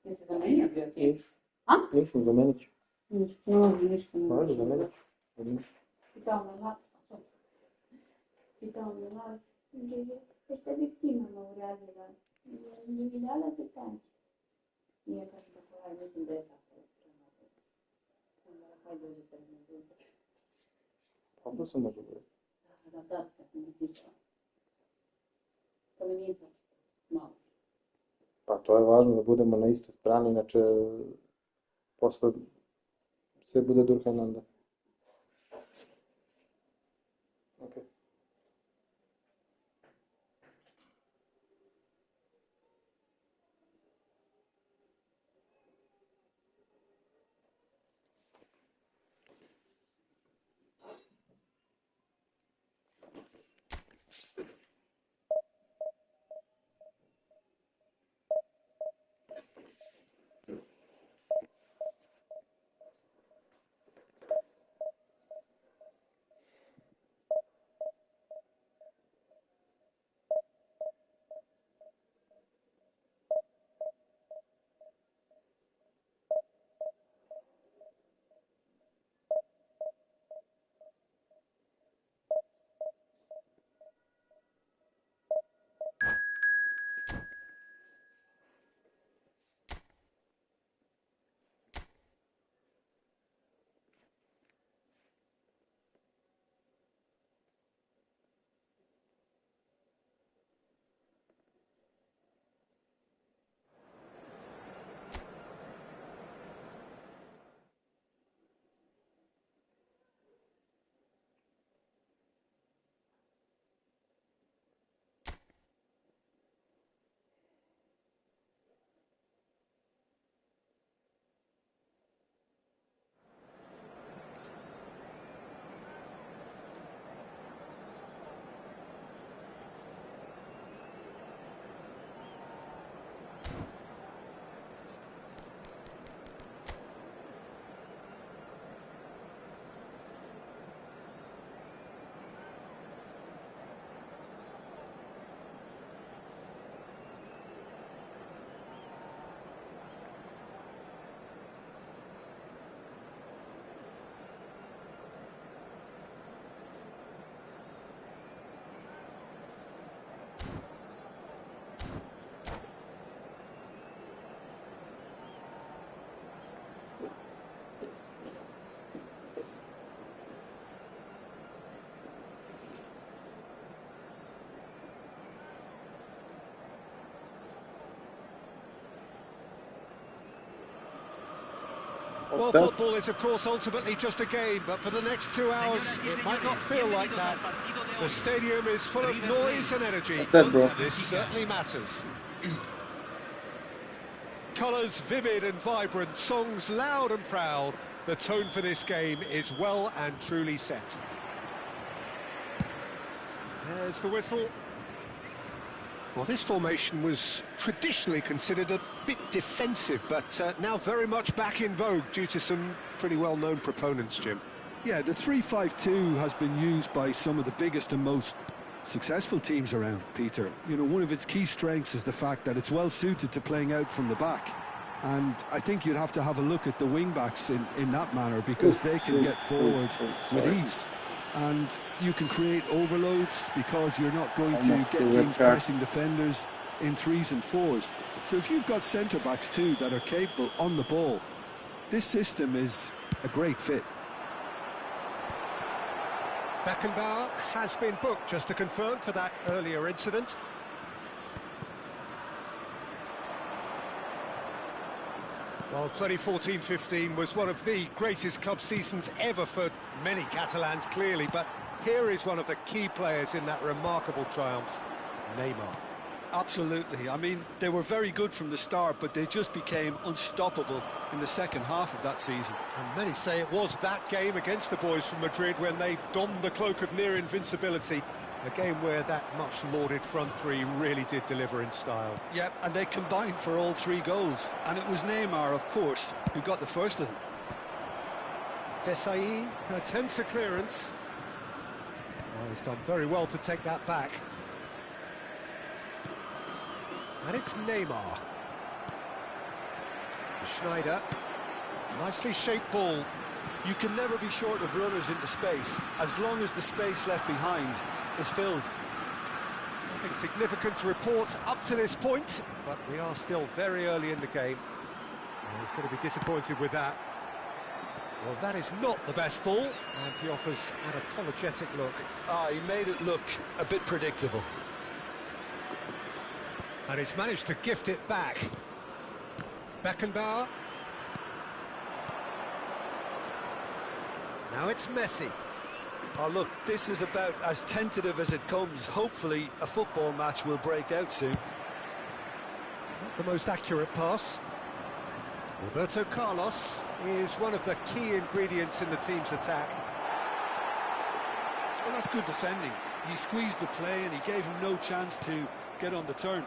Nisi zamenio bio ti? Jes. A? Nisam, zamenit ću. Ništa ne Može zamenit. Pitao me Lat, što bi ti mama uradila? Nije vidjela se tanče. Nije kaže da koja, mislim da je tako. Kaj dođe pred me zuba. Dobro sam može biti. Da, kad mi je pisala. To mi nisam malo. Pa to je važno da budemo na istoj strani, inače posle sve bude durhananda. Okay. Well, football is, of course, ultimately just a game, but for the next 2 hours, it might not feel like that. The stadium is full of noise and energy. That's it, bro. This certainly matters. Colours vivid and vibrant, songs loud and proud. The tone for this game is well and truly set. There's the whistle. Well, this formation was traditionally considered a bit defensive, but now very much back in vogue due to some pretty well-known proponents, Jim. Yeah, the 3-5-2 has been used by some of the biggest and most successful teams around, Peter. You know, one of its key strengths is the fact that it's well-suited to playing out from the back. And I think you'd have to have a look at the wing-backs in that manner, because they can get forward with ease. And you can create overloads because you're not going to get teams pressing defenders in 3s and 4s. So if you've got centre-backs too that are capable on the ball, this system is a great fit. Beckenbauer has been booked, just to confirm, for that earlier incident. Well, 2014-15 was one of the greatest club seasons ever for many Catalans, clearly, but here is one of the key players in that remarkable triumph, Neymar. Absolutely. I mean, they were very good from the start, but they just became unstoppable in the second half of that season. And many say it was that game against the boys from Madrid when they donned the cloak of near invincibility. A game where that much-lauded front three really did deliver in style. Yep, and they combined for all 3 goals. And it was Neymar, of course, who got the first of them. Desai attempts a clearance. Oh, he's done very well to take that back. And it's Neymar. Schneider. Nicely shaped ball. You can never be short of runners into space, as long as the space left behind is filled. Nothing significant to report up to this point, but we are still very early in the game. And he's going to be disappointed with that. Well, that is not the best ball, and he offers an apologetic look. He made it look a bit predictable. And he's managed to gift it back. Beckenbauer. Now it's Messi. Oh, look, this is about as tentative as it comes. Hopefully, a football match will break out soon. Not the most accurate pass. Roberto Carlos is one of the key ingredients in the team's attack. Well, that's good defending. He squeezed the play and he gave him no chance to get on the turn.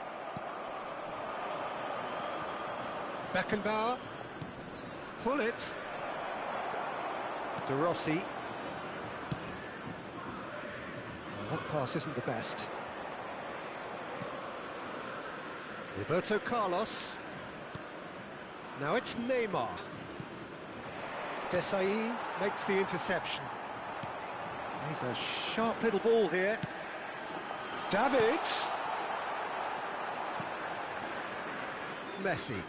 Beckenbauer. Pull it. De Rossi. That pass isn't the best. Roberto Carlos. Now it's Neymar. Desai makes the interception. He's a sharp little ball here. Davids. Messi.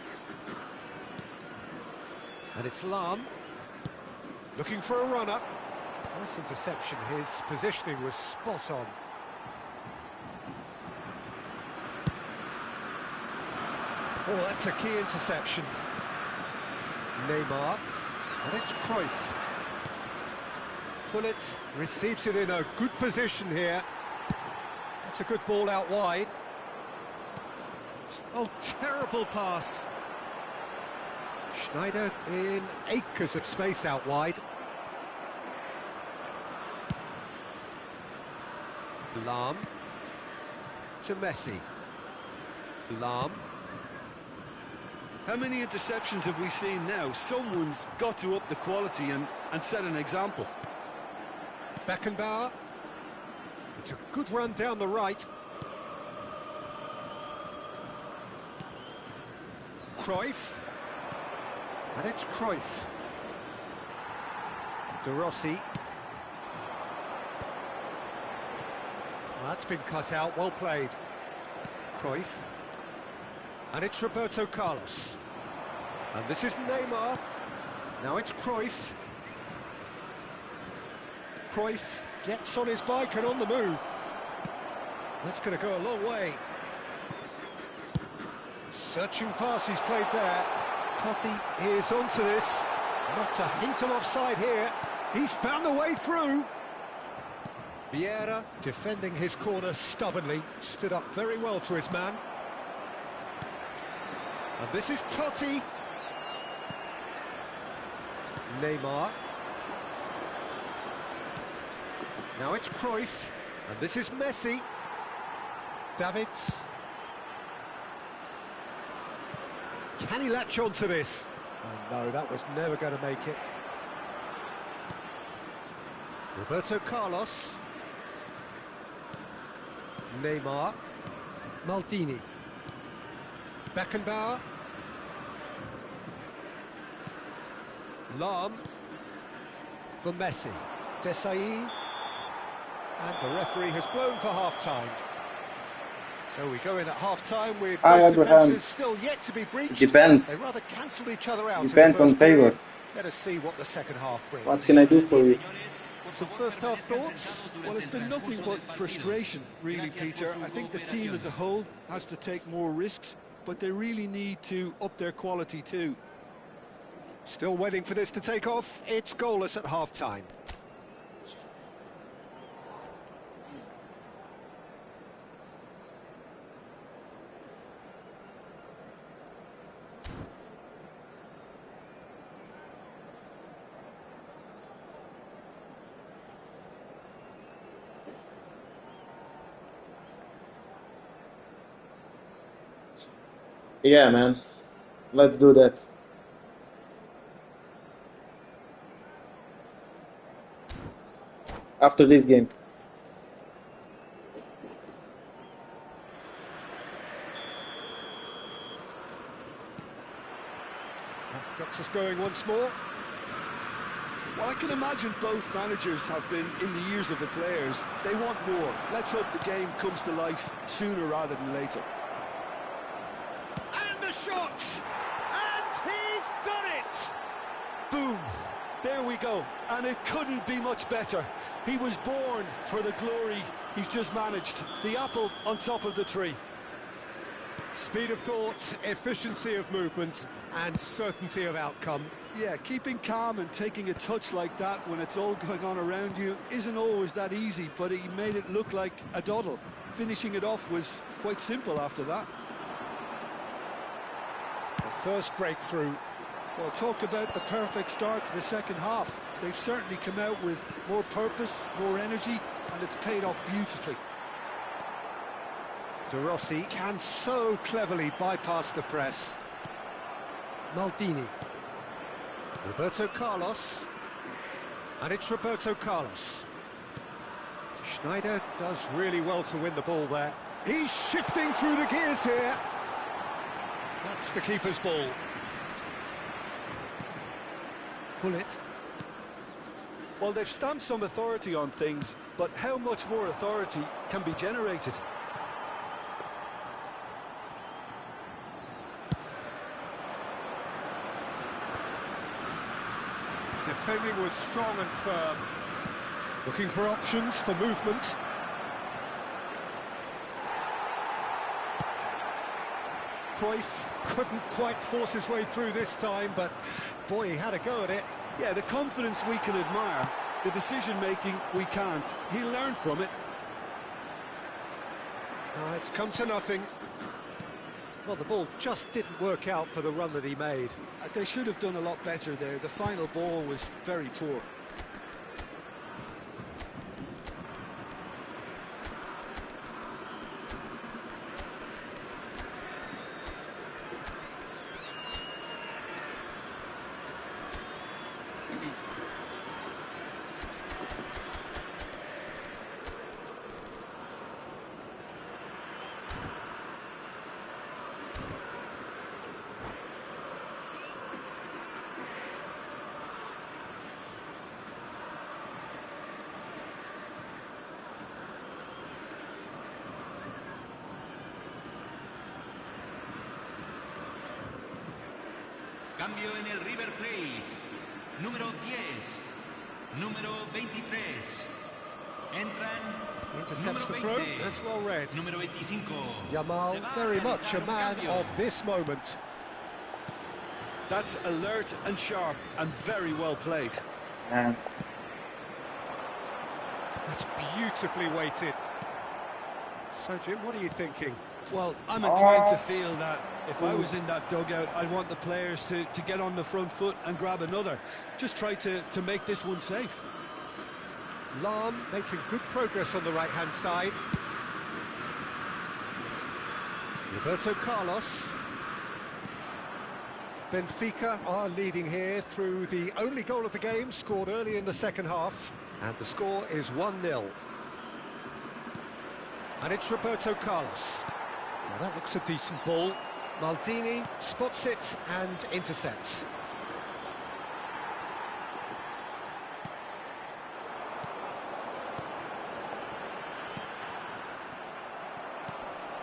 And it's Lahm. Looking for a run-up. Nice interception. His positioning was spot on. Oh, that's a key interception. Neymar. And it's Cruyff. Gullit receives it in a good position here. That's a good ball out wide. Oh, terrible pass. Schneider in acres of space out wide. Lahm to Messi. Lahm. How many interceptions have we seen now? Someone's got to up the quality and set an example. Beckenbauer. It's a good run down the right. Cruyff. And it's Cruyff. De Rossi. Well, that's been cut out, well played. Cruyff. And it's Roberto Carlos. And this is Neymar. Now it's Cruyff. Cruyff gets on his bike and on the move. That's going to go a long way. Searching pass he's played there. Totti is onto this. Not a hint of offside here. He's found a way through. Vieira, defending his corner stubbornly, stood up very well to his man. And this is Totti. Neymar. Now it's Cruyff. And this is Messi. Davids. Can he latch on to this? Oh no, that was never going to make it. Roberto Carlos. Neymar. Maldini. Beckenbauer. Lahm. For Messi. Desai. And the referee has blown for half-time. So we go in at half-time with both defences still yet to be breached. Depends. They rather cancelled each other out. Depends on favour. Let us see what the second half brings. What can I do for you? Some first half thoughts? Well, it's been nothing but frustration, really, Peter. I think the team as a whole has to take more risks, but they really need to up their quality too. Still waiting for this to take off. It's goalless at half-time. Yeah, man. Let's do that. After this game. wheels going once more. Well, I can imagine both managers have been in the ears of the players. They want more. Let's hope the game comes to life sooner rather than later. And the shot! And he's done it! Boom! There we go. And it couldn't be much better. He was born for the glory he's just managed. The apple on top of the tree. Speed of thought, efficiency of movement, and certainty of outcome. Yeah, keeping calm and taking a touch like that when it's all going on around you isn't always that easy, but he made it look like a doddle. Finishing it off was quite simple after that. The first breakthrough. Well, talk about the perfect start to the second half. They've certainly come out with more purpose, more energy, and it's paid off beautifully. De Rossi can so cleverly bypass the press. Maldini. Roberto Carlos. And it's Roberto Carlos. Schneider does really well to win the ball there. He's shifting through the gears here. That's the keeper's ball. Pull it. Well, they've stamped some authority on things, but how much more authority can be generated? Defending was strong and firm. Looking for options for movement. Cruyff couldn't quite force his way through this time, but boy, he had a go at it. Yeah, the confidence we can admire, the decision-making we can't. He learned from it. It's come to nothing. Well, the ball just didn't work out for the run that he made. They should have done a lot better there. The final ball was very poor. Cambio en el River Plate. Número 10. Número 23. Entran. Intercepts the número throw. 20, That's well read. Número 25. Yamal, Se va very a much a realizar un man cambio. of this moment. That's alert and sharp and very well played. Man. That's beautifully weighted. So, Jim, what are you thinking? Well, I'm inclined to feel that if I was in that dugout, I'd want the players to get on the front foot and grab another. Just try to make this one safe. Lahm making good progress on the right-hand side. Roberto Carlos. Benfica are leading here through the only goal of the game, scored early in the second half. And the score is 1-0. And it's Roberto Carlos. Now that looks a decent ball. Maldini spots it and intercepts.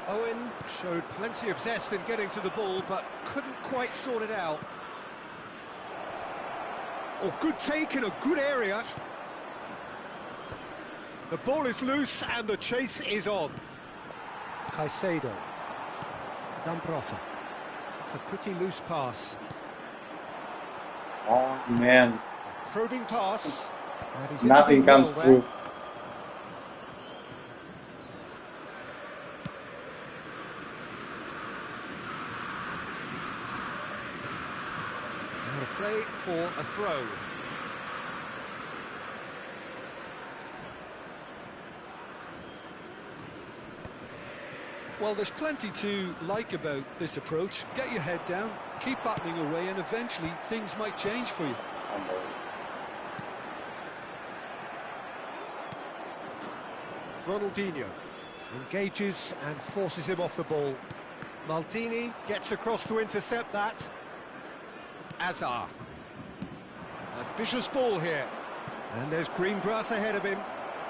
Owen showed plenty of zest in getting to the ball, but couldn't quite sort it out. Oh, good take in a good area. The ball is loose and the chase is on. Caicedo. Zambrotta. It's a pretty loose pass. Oh, man. Probing pass. And he's Nothing intervened comes well through. there. Out of play for a throw. Well, there's plenty to like about this approach. Get your head down, keep battling away, and eventually things might change for you. Ronaldinho engages and forces him off the ball. Maldini gets across to intercept that. Azar. Ambitious ball here. And there's green grass ahead of him.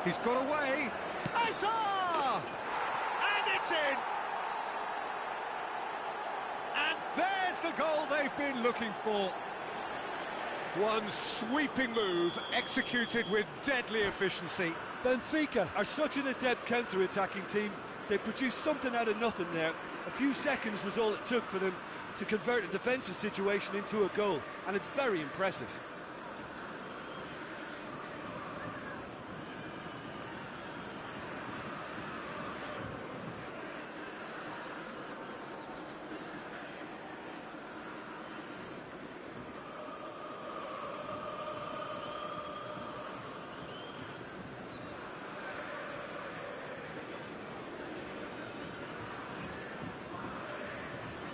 He's got away. Azar! And it's in! And there's the goal they've been looking for. One sweeping move, executed with deadly efficiency. Benfica are such an adept counter-attacking team. They produced something out of nothing there. A few seconds was all it took for them to convert a defensive situation into a goal, and it's very impressive.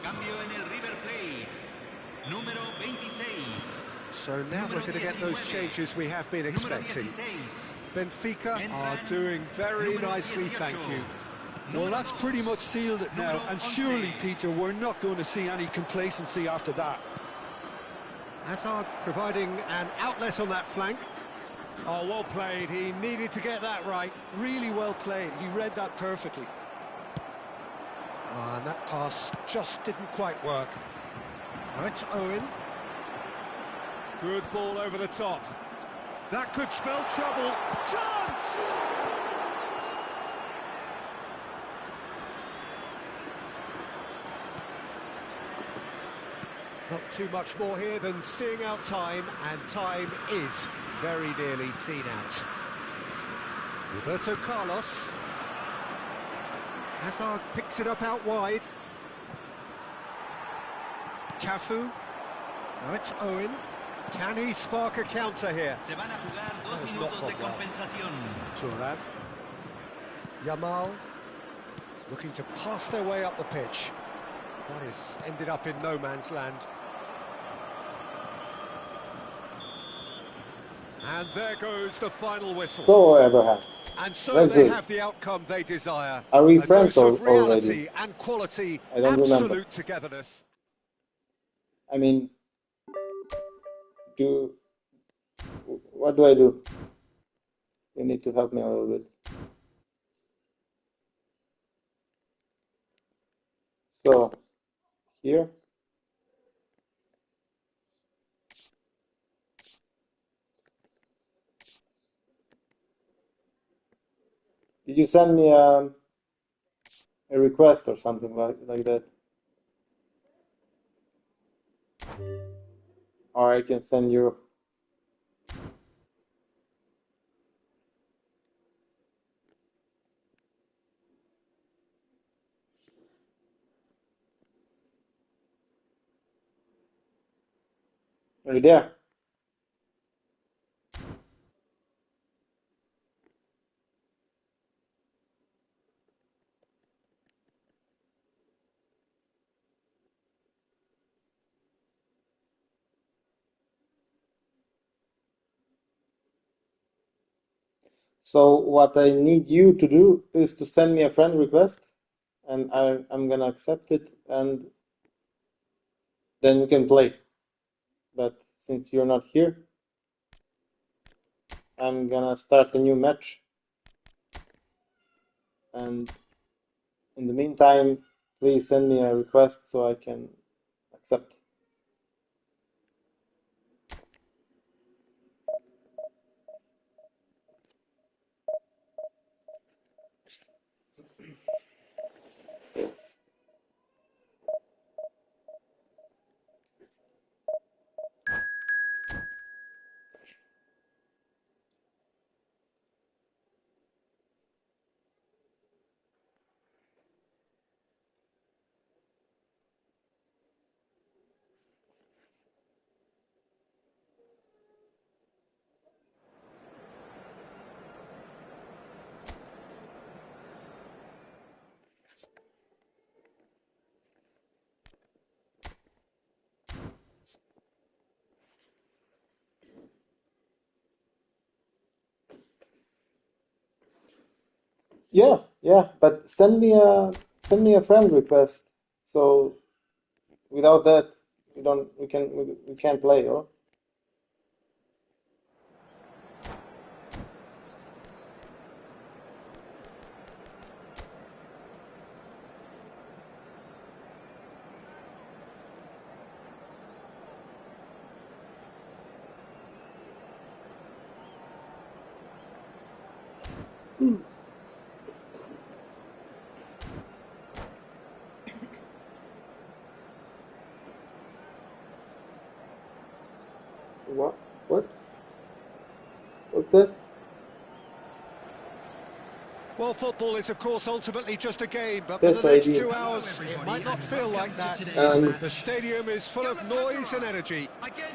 Cambio en el River Plate. Número 26. So now we're going to get those changes we have been expecting. Benfica are doing very nicely, thank you. Well, that's pretty much sealed it now, and surely, Peter, we're not going to see any complacency after that. Hazard providing an outlet on that flank. Oh, well played. He needed to get that right. Really well played. He read that perfectly. And that pass just didn't quite work. Now it's Owen. Good ball over the top. That could spell trouble. Chance! Not too much more here than seeing out time, and time is very nearly seen out. Roberto Carlos. Hazard picks it up out wide. Cafu. Now it's Owen. Can he spark a counter here? Se van a jugar That 2 has not minutos gone de well. compensación. Turan. Yamal. Looking to pass their way up the pitch. That is ended up in no man's land. And there goes the final whistle. So, Abraham, And so let's they do it. have the outcome they desire. Are we A friends dose of already? reality and quality, I don't remember. absolute togetherness. I mean, what do I do? You need to help me a little bit. So, here. Did you send me a request or something like that? Or I can send you. Are you there? So what I need you to do is to send me a friend request, and I'm gonna accept it, and then we can play. But since you're not here, I'm gonna start a new match. And in the meantime, please send me a request so I can accept. Yeah, but send me a friend request. So without that, we can't play, or? What? What's that? Well, football is, of course, ultimately just a game, but for Yes, the next I do. 2 hours, it might not feel like that. The stadium is full of noise and energy.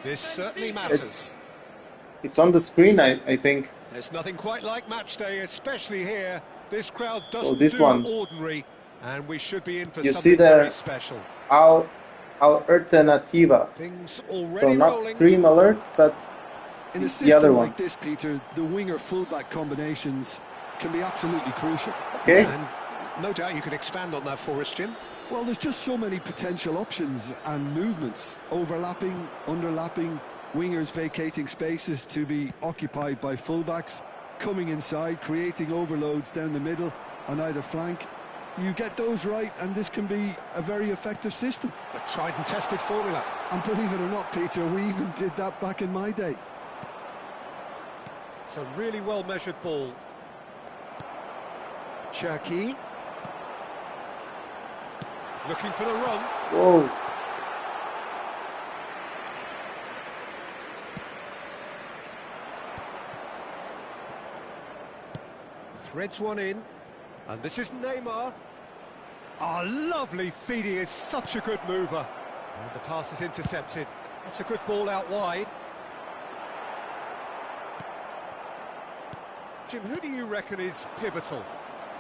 This certainly matters. It's on the screen, I think. There's nothing quite like match day, especially here. This crowd So doesn't this do one. ordinary, and we should be in for You see something there, very special. Alternativa. Things already So not rolling. stream alert, but In a the other system one. like this, Peter, the winger-fullback combinations can be absolutely crucial. Okay. And no doubt you could expand on that for us, Jim. Well, there's just so many potential options and movements. Overlapping, underlapping, wingers vacating spaces to be occupied by fullbacks, coming inside, creating overloads down the middle on either flank. You get those right, and this can be a very effective system. A tried and tested formula. And believe it or not, Peter, we even did that back in my day. It's a really well-measured ball. Cherky. Looking for the run. Whoa. Threads one in. And this is Neymar. Ah, lovely feed. He is such a good mover. And the pass is intercepted. That's a good ball out wide. Jim, who do you reckon is pivotal?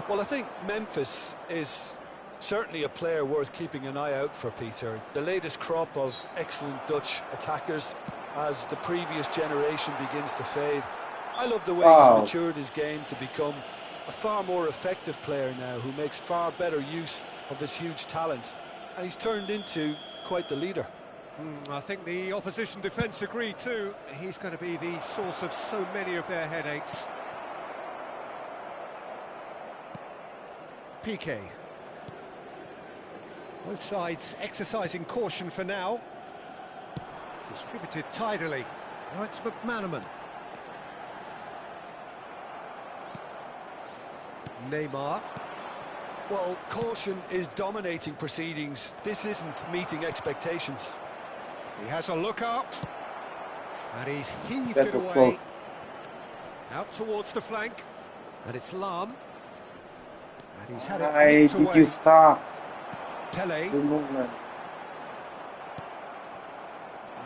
Well, I think Memphis is certainly a player worth keeping an eye out for, Peter. The latest crop of excellent Dutch attackers as the previous generation begins to fade. I love the way he's matured his game to become a far more effective player now, who makes far better use of his huge talents, and he's turned into quite the leader. I think the opposition defence agree too. He's going to be the source of so many of their headaches. PK. Both sides exercising caution for now. Distributed tidily. Now it's McManaman. Neymar. Well, caution is dominating proceedings. This isn't meeting expectations. He has a look up. And he's heaved That it was away. close. Out towards the flank. And it's Lam. And he's had it Why nicked did away. you stop Pele. the movement?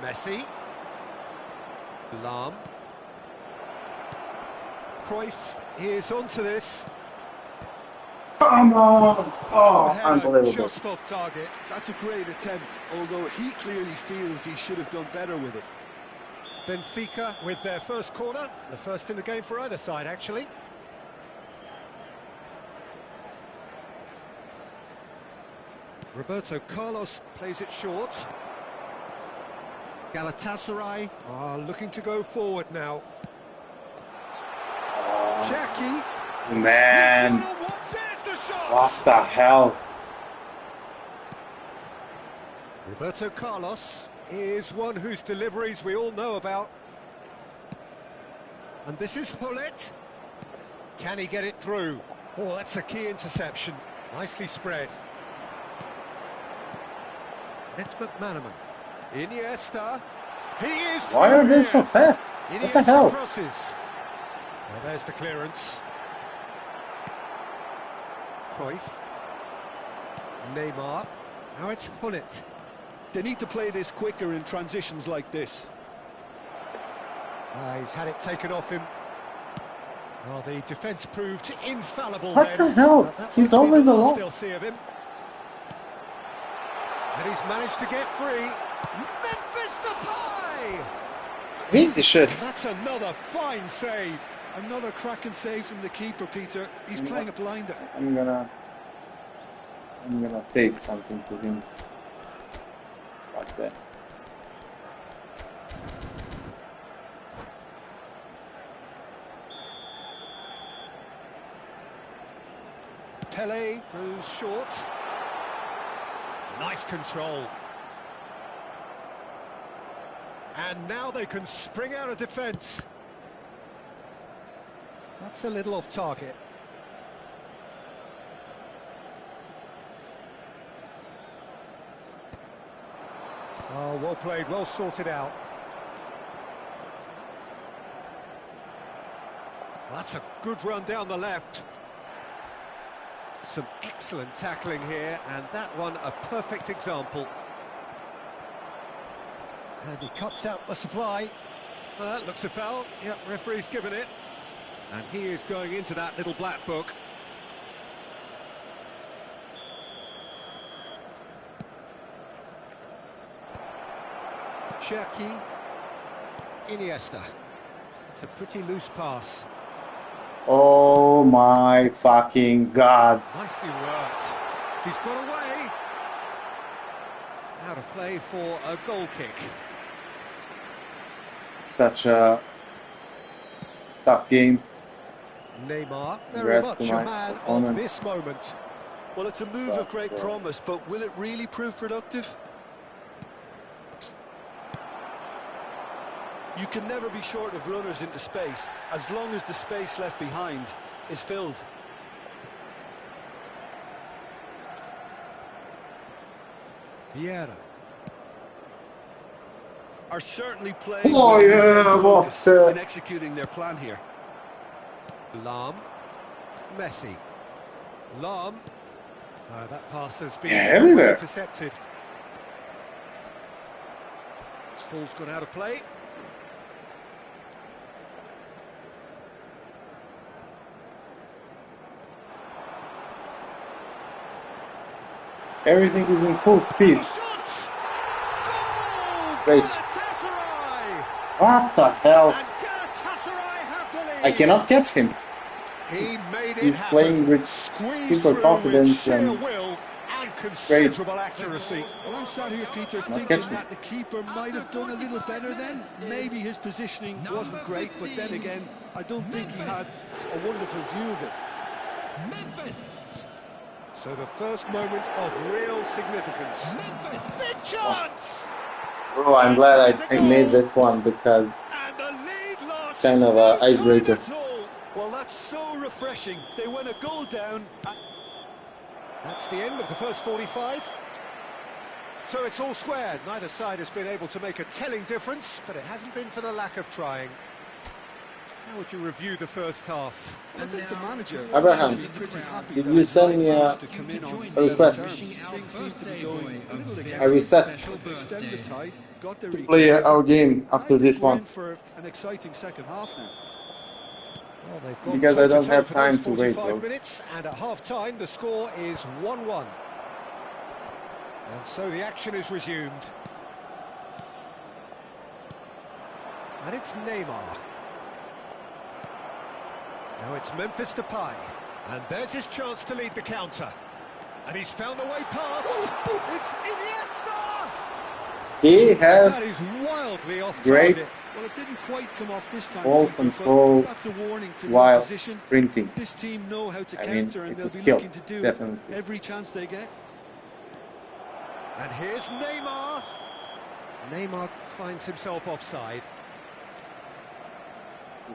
Messi. Lam. Cruyff is onto this. Come on! Oh, Header unbelievable. Just off target. That's a great attempt, although he clearly feels he should have done better with it. Benfica with their first corner. The first in the game for either side, actually. Roberto Carlos plays it short. Galatasaray are looking to go forward now. Jackie. Man, There's the shot. what the hell? Roberto Carlos is one whose deliveries we all know about. And this is Hullet. Can he get it through? Oh, that's a key interception. Nicely spread. It's McManaman. Iniesta. He is through. Why are they so here. fast? What the Iniesta hell? crosses. Well, there's the clearance. Cruyff. Neymar. Now it's Hullet. They need to play this quicker in transitions like this. He's had it taken off him. Well, the defence proved infallible. What then, the hell? but that He's won't be always the last alone. they'll see of him. And he's managed to get free. Memphis Depay! Crazy shit. That's another fine save. Another cracking save from the keeper, Peter. He's playing a blinder. I'm gonna take something to him. Like that. Pele goes short. Nice control. And now they can spring out of defence. That's a little off target. Oh, well played, well sorted out. That's a good run down the left. Some excellent tackling here, and that one a perfect example. And he cuts out the supply. That looks a foul. Yep, referee's given it. And he is going into that little black book. Cherki. Iniesta. It's a pretty loose pass. Oh my fucking god. Nicely worked. He's got away. Out of play for a goal kick. Such a tough game. Neymar, very Congrats much to a my man opponent. of this moment. Well, it's a move of great promise, but will it really prove productive? You can never be short of runners into space, as long as the space left behind is filled. Vieira. Are certainly playing Oh, with yeah, intense focus what, in executing their plan here. Lam. Messi. Lam. That pass has been Yeah, everywhere. intercepted. Ball's gone out of play. Everything is in full speed. The shot! Goal! Great. Galatasaray! What the hell? And Galatasaray have the lead. I cannot catch him. He made it He's happen. playing with Squeezed super through confidence with sheer and will and great. considerable accuracy. Well, I'm sat here, Peter, Not thinking catch me. that the keeper might have done a little better then. Maybe his positioning wasn't great, but then again, I don't think he had a wonderful view of it. So the first moment of real significance. Big chance! Bro, I'm glad I made this one because And the lead lost. it's kind of No an time icebreaker. at all. Well, that's so refreshing. They went a goal down. That's the end of the first 45. So it's all squared. Neither side has been able to make a telling difference, but it hasn't been for the lack of trying. How would you review the first half? I think the manager Abraham, was pretty happy did that you his send side me a managed to come in on request? terms. Things seem to be going a little I against reset them. They stemmed the tide, got their to play our game I after think this we're one in for an exciting second half now. Well, they've gone because I don't toe-to-toe have for time those to wait, 45 bro. minutes, and at half-time the score is 1-1. And so the action is resumed. And it's Neymar. Now it's Memphis Depay. And there's his chance to lead the counter. And he's found a way past. It's Iniesta! He That has is wildly off great target. Well, it didn't quite come off this time, ball Peter, control but that's a warning to the while opposition. sprinting. This team know how to I mean, counter, and it's they'll a be skill, looking to do definitely. it every chance they get. And here's Neymar. Neymar finds himself offside.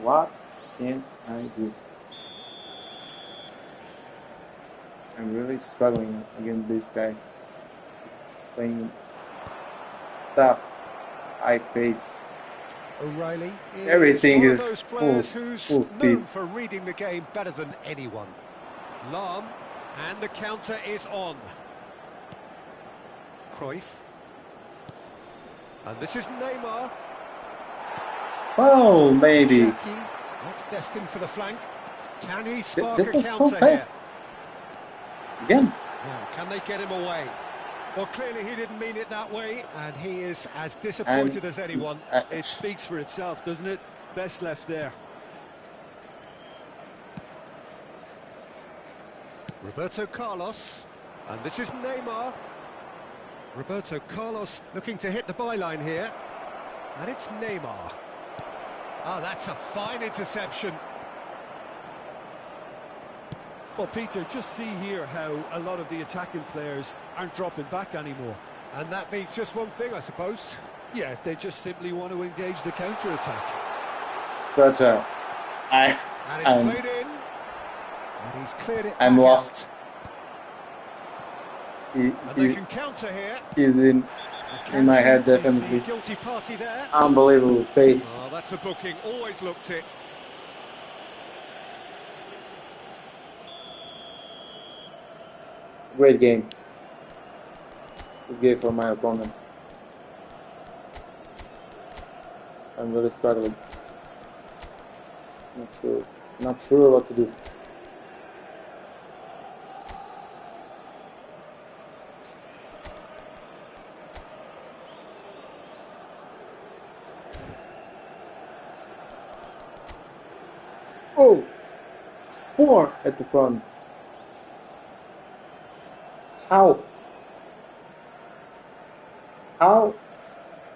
What can I do? I'm really struggling against this guy. He's playing tough, high pace. O'Reilly is Everything one is of those players full who's speed. known for reading the game better than anyone. Lam, and the counter is on. Cruyff. And this is Neymar. Oh, maybe. Cherki. That's destined for the flank. Can he spark That a was counter so fast. here? Again. Now, can they get him away? Well, clearly he didn't mean it that way, and he is as disappointed as anyone. It speaks for itself, doesn't it? Best left there. Roberto Carlos, and this is Neymar. Roberto Carlos looking to hit the byline here, and it's Neymar. Oh, that's a fine interception. Well, Peter, just see here how a lot of the attacking players aren't dropping back anymore. And that means just one thing, I suppose. Yeah, they just simply want to engage the counter-attack. Such a... And it's I'm played in. And he's cleared it I'm back lost. And they can counter here. He's in my head, Akanji is definitely. the guilty party there. Unbelievable pace. Oh, that's a booking. Always looked it. Great game. Good game for my opponent. I'm really struggling. Not sure what to do. Oh, 4 at the front. How? How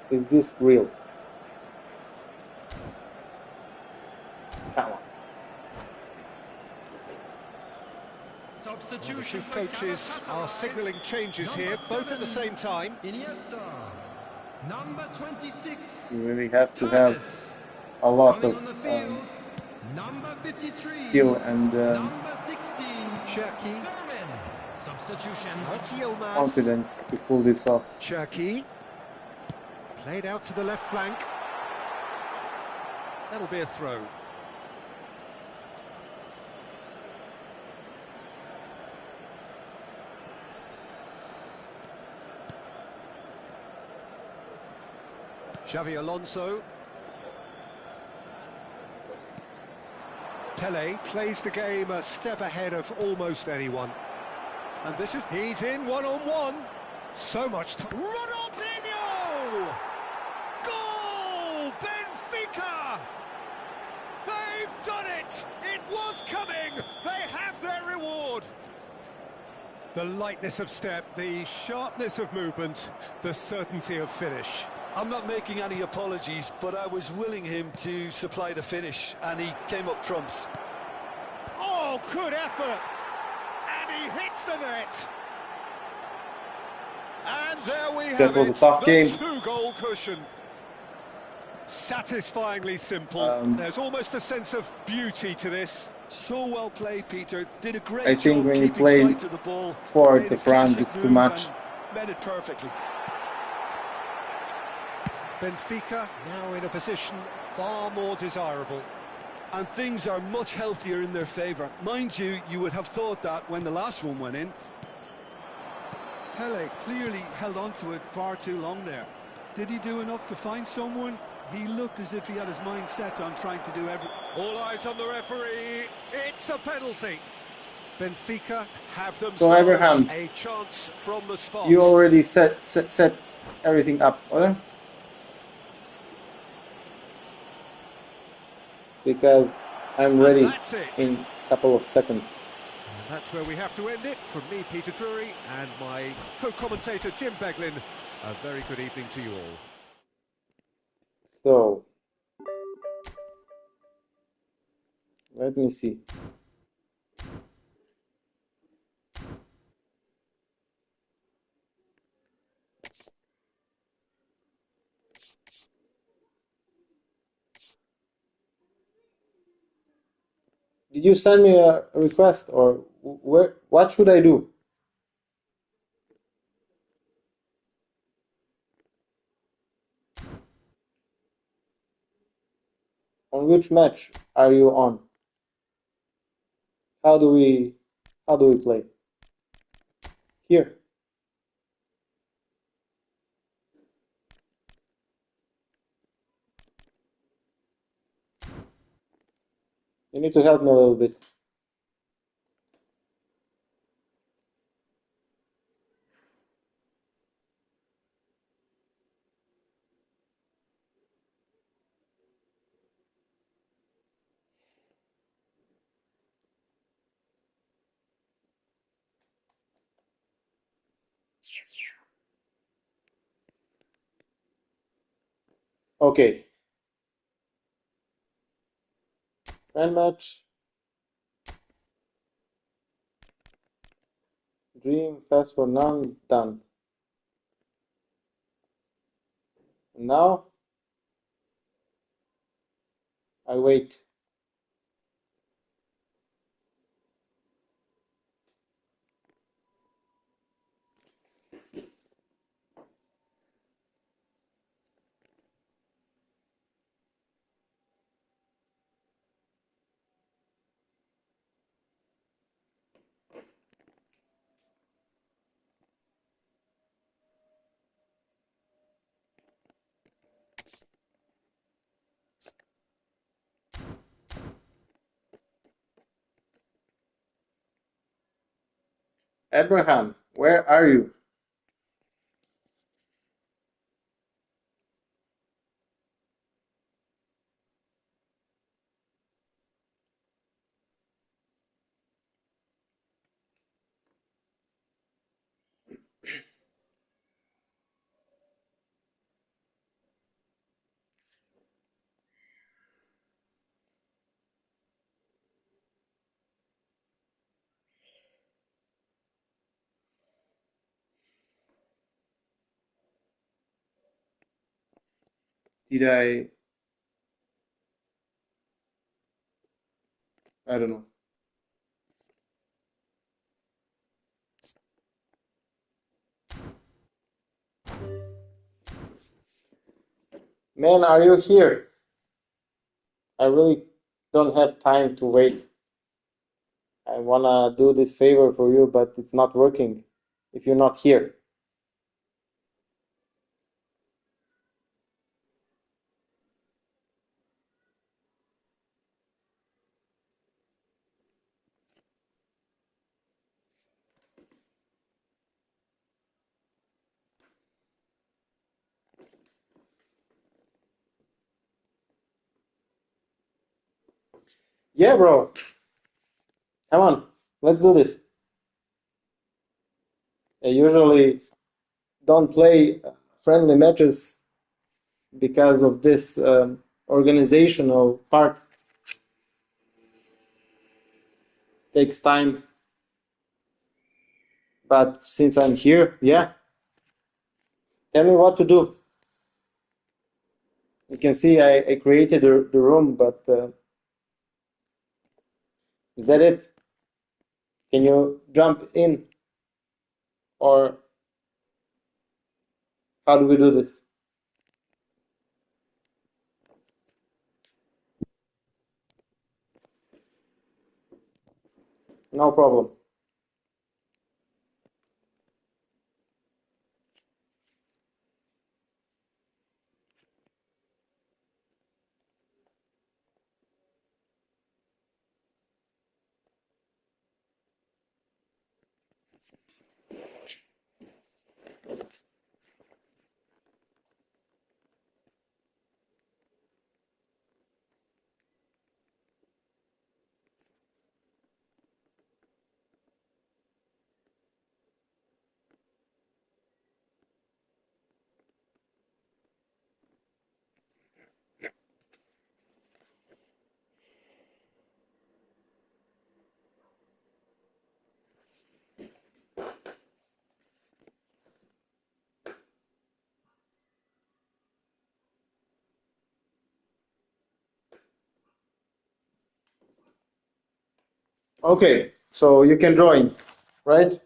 is this real? Come on. Well, the Substitution two for coaches are Galatasaray. signalling changes here, both at the same time. Iniesta, number 26. You really have to have Tevez. a lot Coming of on the field, number 53. skill and number 16. Cherki. Thurman. Substitution. Now it's Yilmaz. confidence to pull this off. Cherki. Played out to the left flank. That'll be a throw. Xavi Alonso. Pele plays the game a step ahead of almost anyone. And this is... He's in one-on-one. So much time. Ronaldinho! Goal! Benfica! They've done it! It was coming! They have their reward! The lightness of step, the sharpness of movement, the certainty of finish. I'm not making any apologies, but I was willing him to supply the finish, and he came up trumps. Oh, good effort! And he hits the net! And there we have That was a it, tough the game. two-goal cushion. Satisfyingly simple. There's almost a sense of beauty to this. So well played, Peter. Did a great I job think when you keeping play sight of the ball. 4 at Made the a front, classic it's too move much. and Made it perfectly. Benfica now in a position far more desirable. And things are much healthier in their favour. Mind you, you would have thought that when the last one went in. Pele clearly held on to it far too long there. Did he do enough to find someone? He looked as if he had his mind set on trying to do everything. All eyes on the referee. It's a penalty. Benfica have So themselves Abraham, a chance from the spot. you already set everything up, or? Because I'm ready that's it. in a couple of seconds. And that's where we have to end it. From me, Peter Drury, and my co-commentator, Jim Beglin. A very good evening to you all. So, let me see. Did you send me a request, or what should I do? On which match are you on? How do we play? Here. You need to help me a little bit. Okay. Friend match. Dream, fast for none, done. And now I wait. Abraham, where are you? Did I don't know. Man, are you here? I really don't have time to wait. I wanna do this favor for you, but it's not working if you're not here. Yeah, bro. Come on, let's do this. I usually don't play friendly matches because of this organizational part. Takes time. But since I'm here, yeah, tell me what to do. You can see I created the room, but is that it? Can you jump in? Or how do we do this? No problem. Okay, so you can join, right?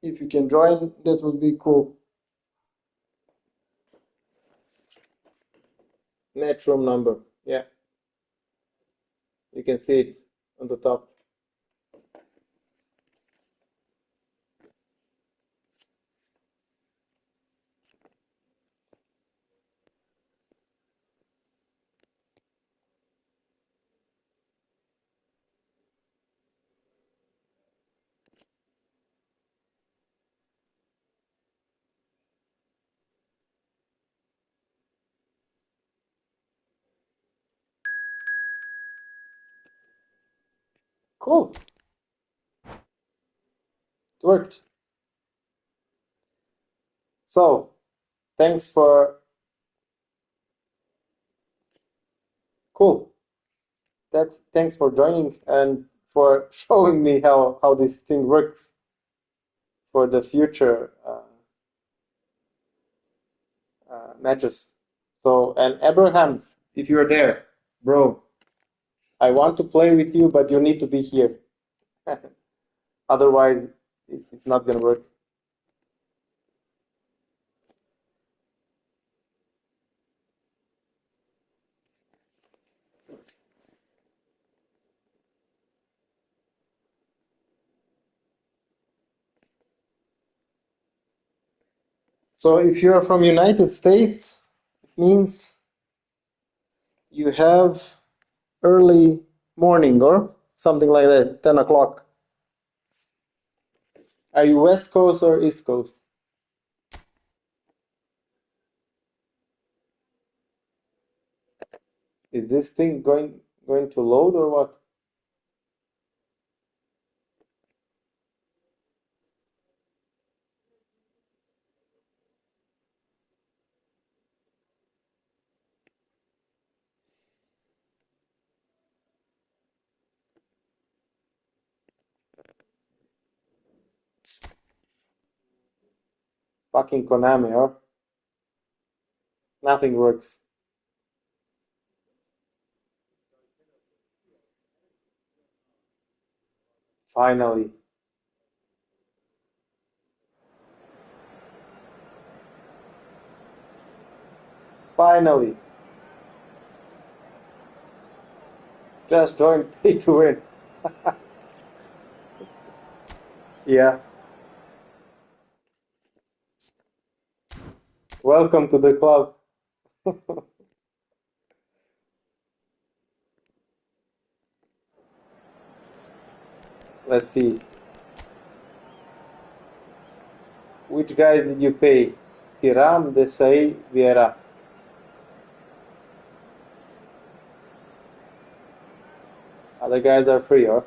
If you can join, that would be cool. Match room number, yeah. You can see it on the top. Cool. It worked. So, thanks for cool. Thanks for joining and for showing me how this thing works for the future matches. So, and Abraham, if you're there, bro, I want to play with you, but you need to be here. Otherwise, it's not gonna work. So if you're from United States, it means you have early morning or something like that, 10 o'clock. Are you West Coast or East Coast? Is this thing going to load or what? Fucking Konami, or nothing works. Finally. Finally. Just join pay to win. Yeah. Welcome to the club. Let's see. Which guys did you pay? Hiram, Desai, Vieira. Other guys are free, or?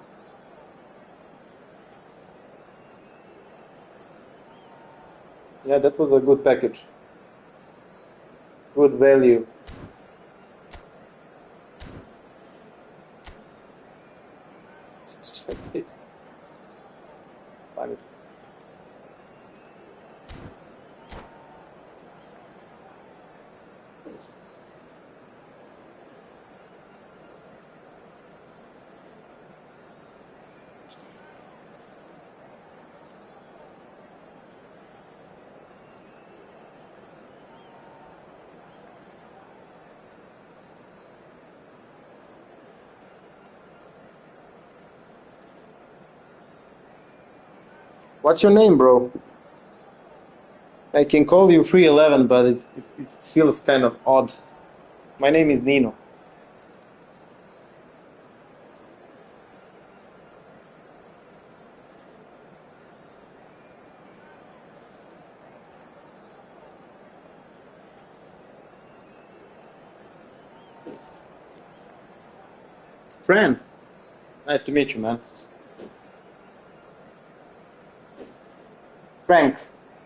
Yeah, that was a good package. Good value. Funny. What's your name, bro? I can call you 311, but it feels kind of odd. My name is Nino. Fran, nice to meet you, man. Frank,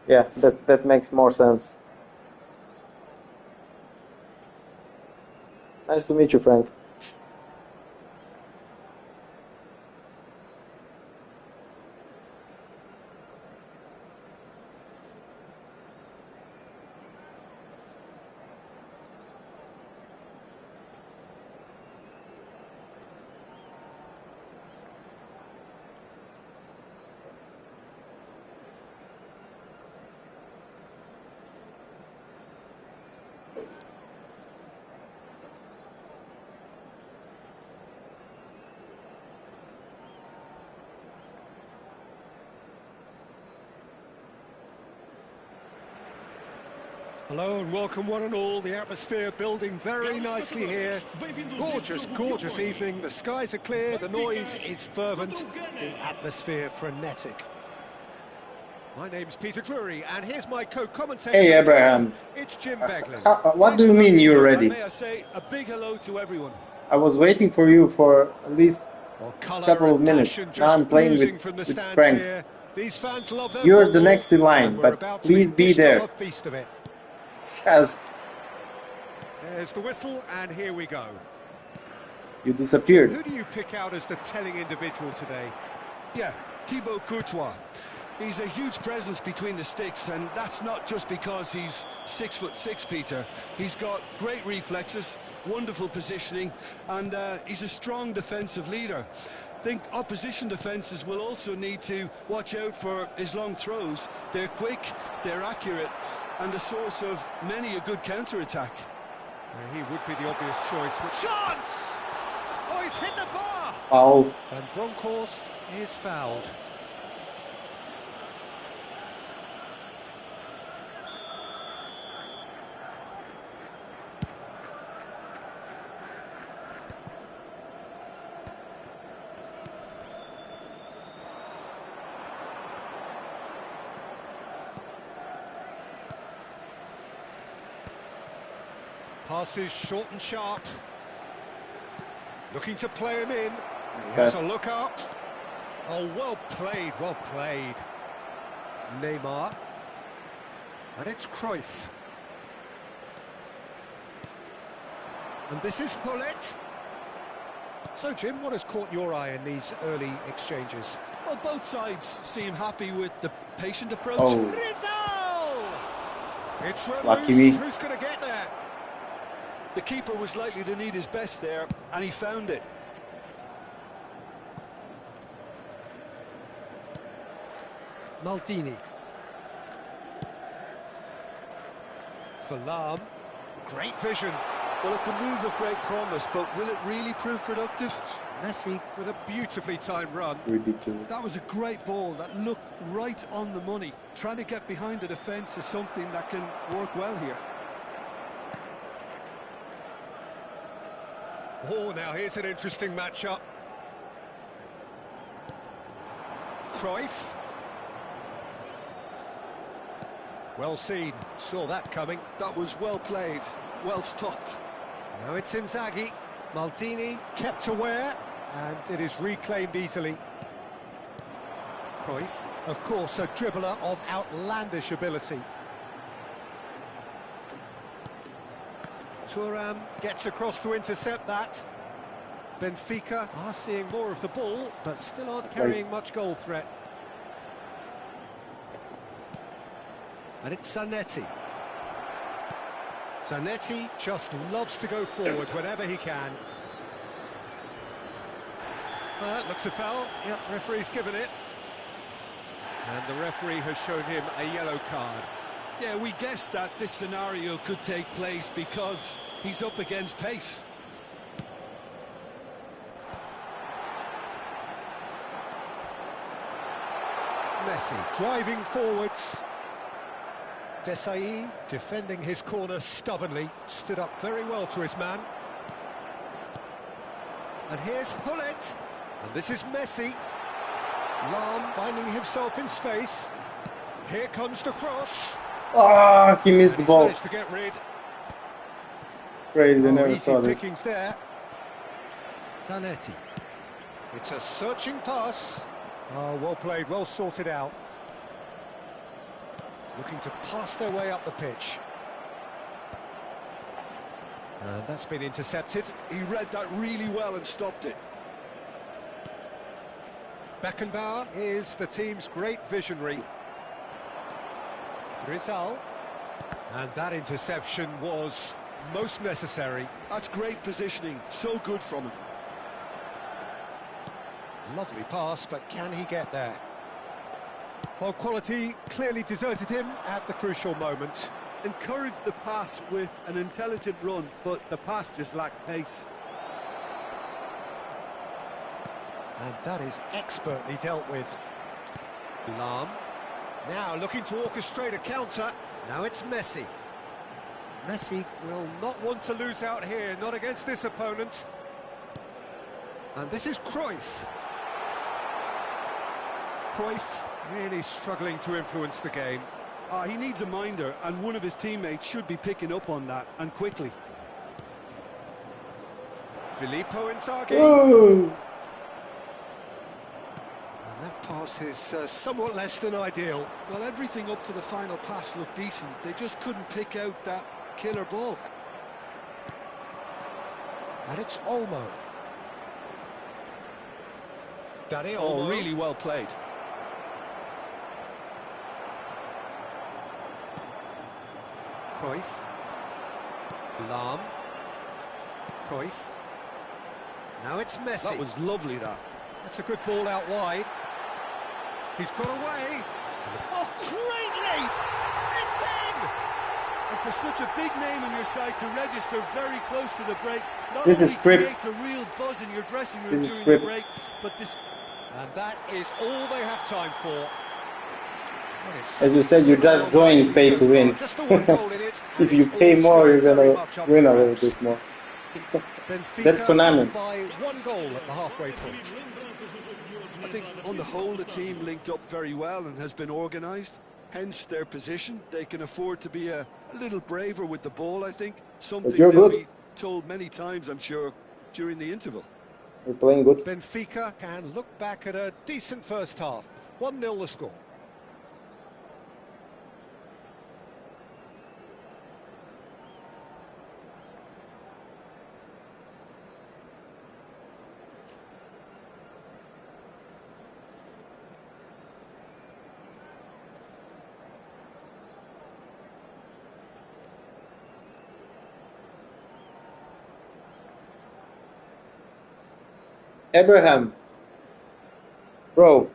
yeah, that makes more sense. Nice to meet you, Frank. Hello and welcome one and all. The atmosphere building very nicely here. Gorgeous, gorgeous evening. The skies are clear, the noise is fervent, the atmosphere frenetic. My name's Peter Drury, and here's my co-commentator. Hey, Abraham. It's Jim Beglin. What do you mean you're ready? May I say a big hello to everyone. I was waiting for you for at least a couple of minutes. Now I'm playing with Frank. Here. These fans love their You're football, the next in line, but please be there. A feast of it. Yes. There's the whistle, and here we go. You disappeared. Who do you pick out as the telling individual today? Yeah, Thibaut Courtois. He's a huge presence between the sticks, and that's not just because he's 6'6", Peter. He's got great reflexes, wonderful positioning, and he's a strong defensive leader. I think opposition defences will also need to watch out for his long throws. They're quick, they're accurate, and a source of many a good counter-attack. He would be the obvious choice. Chance! Oh, he's hit the bar! Foul. And Bronkhorst is fouled. Passes short and sharp. Looking to play him in. He has a look up. Oh, well played, well played. Neymar. And it's Cruyff. And this is Hullet. So, Jim, what has caught your eye in these early exchanges? Well, both sides seem happy with the patient approach. Oh, Rizzo! It's lucky me. Ramos. Who's going to get there? The keeper was likely to need his best there, and he found it. Maldini. Salam. Great vision. Well, it's a move of great promise, but will it really prove productive? Messi with a beautifully timed run. Ridiculous. That was a great ball that looked right on the money. Trying to get behind the defence is something that can work well here. Oh, now here's an interesting matchup. Cruyff. Well seen, saw that coming. That was well played, well stopped. Now it's Inzaghi. Maldini kept aware, and it is reclaimed easily. Cruyff, of course, a dribbler of outlandish ability. Thuram gets across to intercept that. Benfica are seeing more of the ball, but still aren't carrying much goal threat. And it's Zanetti. Zanetti just loves to go forward whenever he can. That looks a foul. Yep, referee's given it. And the referee has shown him a yellow card. Yeah, we guessed that this scenario could take place because he's up against pace. Messi driving forwards. Desai defending his corner stubbornly, stood up very well to his man. And here's Hullet, and this is Messi. Lam finding himself in space. Here comes the cross. Ah, he missed the He's ball. managed to get rid. Crazy, I never Easy saw this. pickings there. Zanetti. It's a searching pass. Oh, well played, well sorted out. Looking to pass their way up the pitch. And that's been intercepted. He read that really well and stopped it. Beckenbauer is the team's great visionary. Rizal. And that interception was most necessary. That's great positioning, so good from him. Lovely pass, but can he get there? Well, quality clearly deserted him at the crucial moment. Encouraged the pass with an intelligent run, but the pass just lacked pace. And that is expertly dealt with. Lam. Now looking to orchestrate a counter. Now it's Messi. Messi will not want to lose out here, not against this opponent. And this is Cruyff. Cruyff really struggling to influence the game. He needs a minder, and one of his teammates should be picking up on that, and quickly. Filippo Inzaghi. Oh. And that pass is somewhat less than ideal. Well, everything up to the final pass looked decent. They just couldn't pick out that killer ball. And it's Olmo. Danny Oh, Olmo. really well played. Cruyff. Lahm. Cruyff. Now it's Messi. That was lovely, that. That's a good ball out wide. He's got away. Oh, great leap! It's in! And for such a big name on your side to register very close to the break, not This only is script. creates a real buzz in your dressing room This is during the script. break, but this... And that is all they have time for. As you said, you just join pay to win. Just the one goal in it. If you pay more, you're gonna win a little bit more. That's Konami. By one goal at the halfway point. I think on the whole the team linked up very well and has been organised, hence their position. They can afford to be a little braver with the ball, I think. Something you're they'll good. be told many times, I'm sure, during the interval. You're playing good. Benfica can look back at a decent first half. 1-0 the score. Abraham, bro,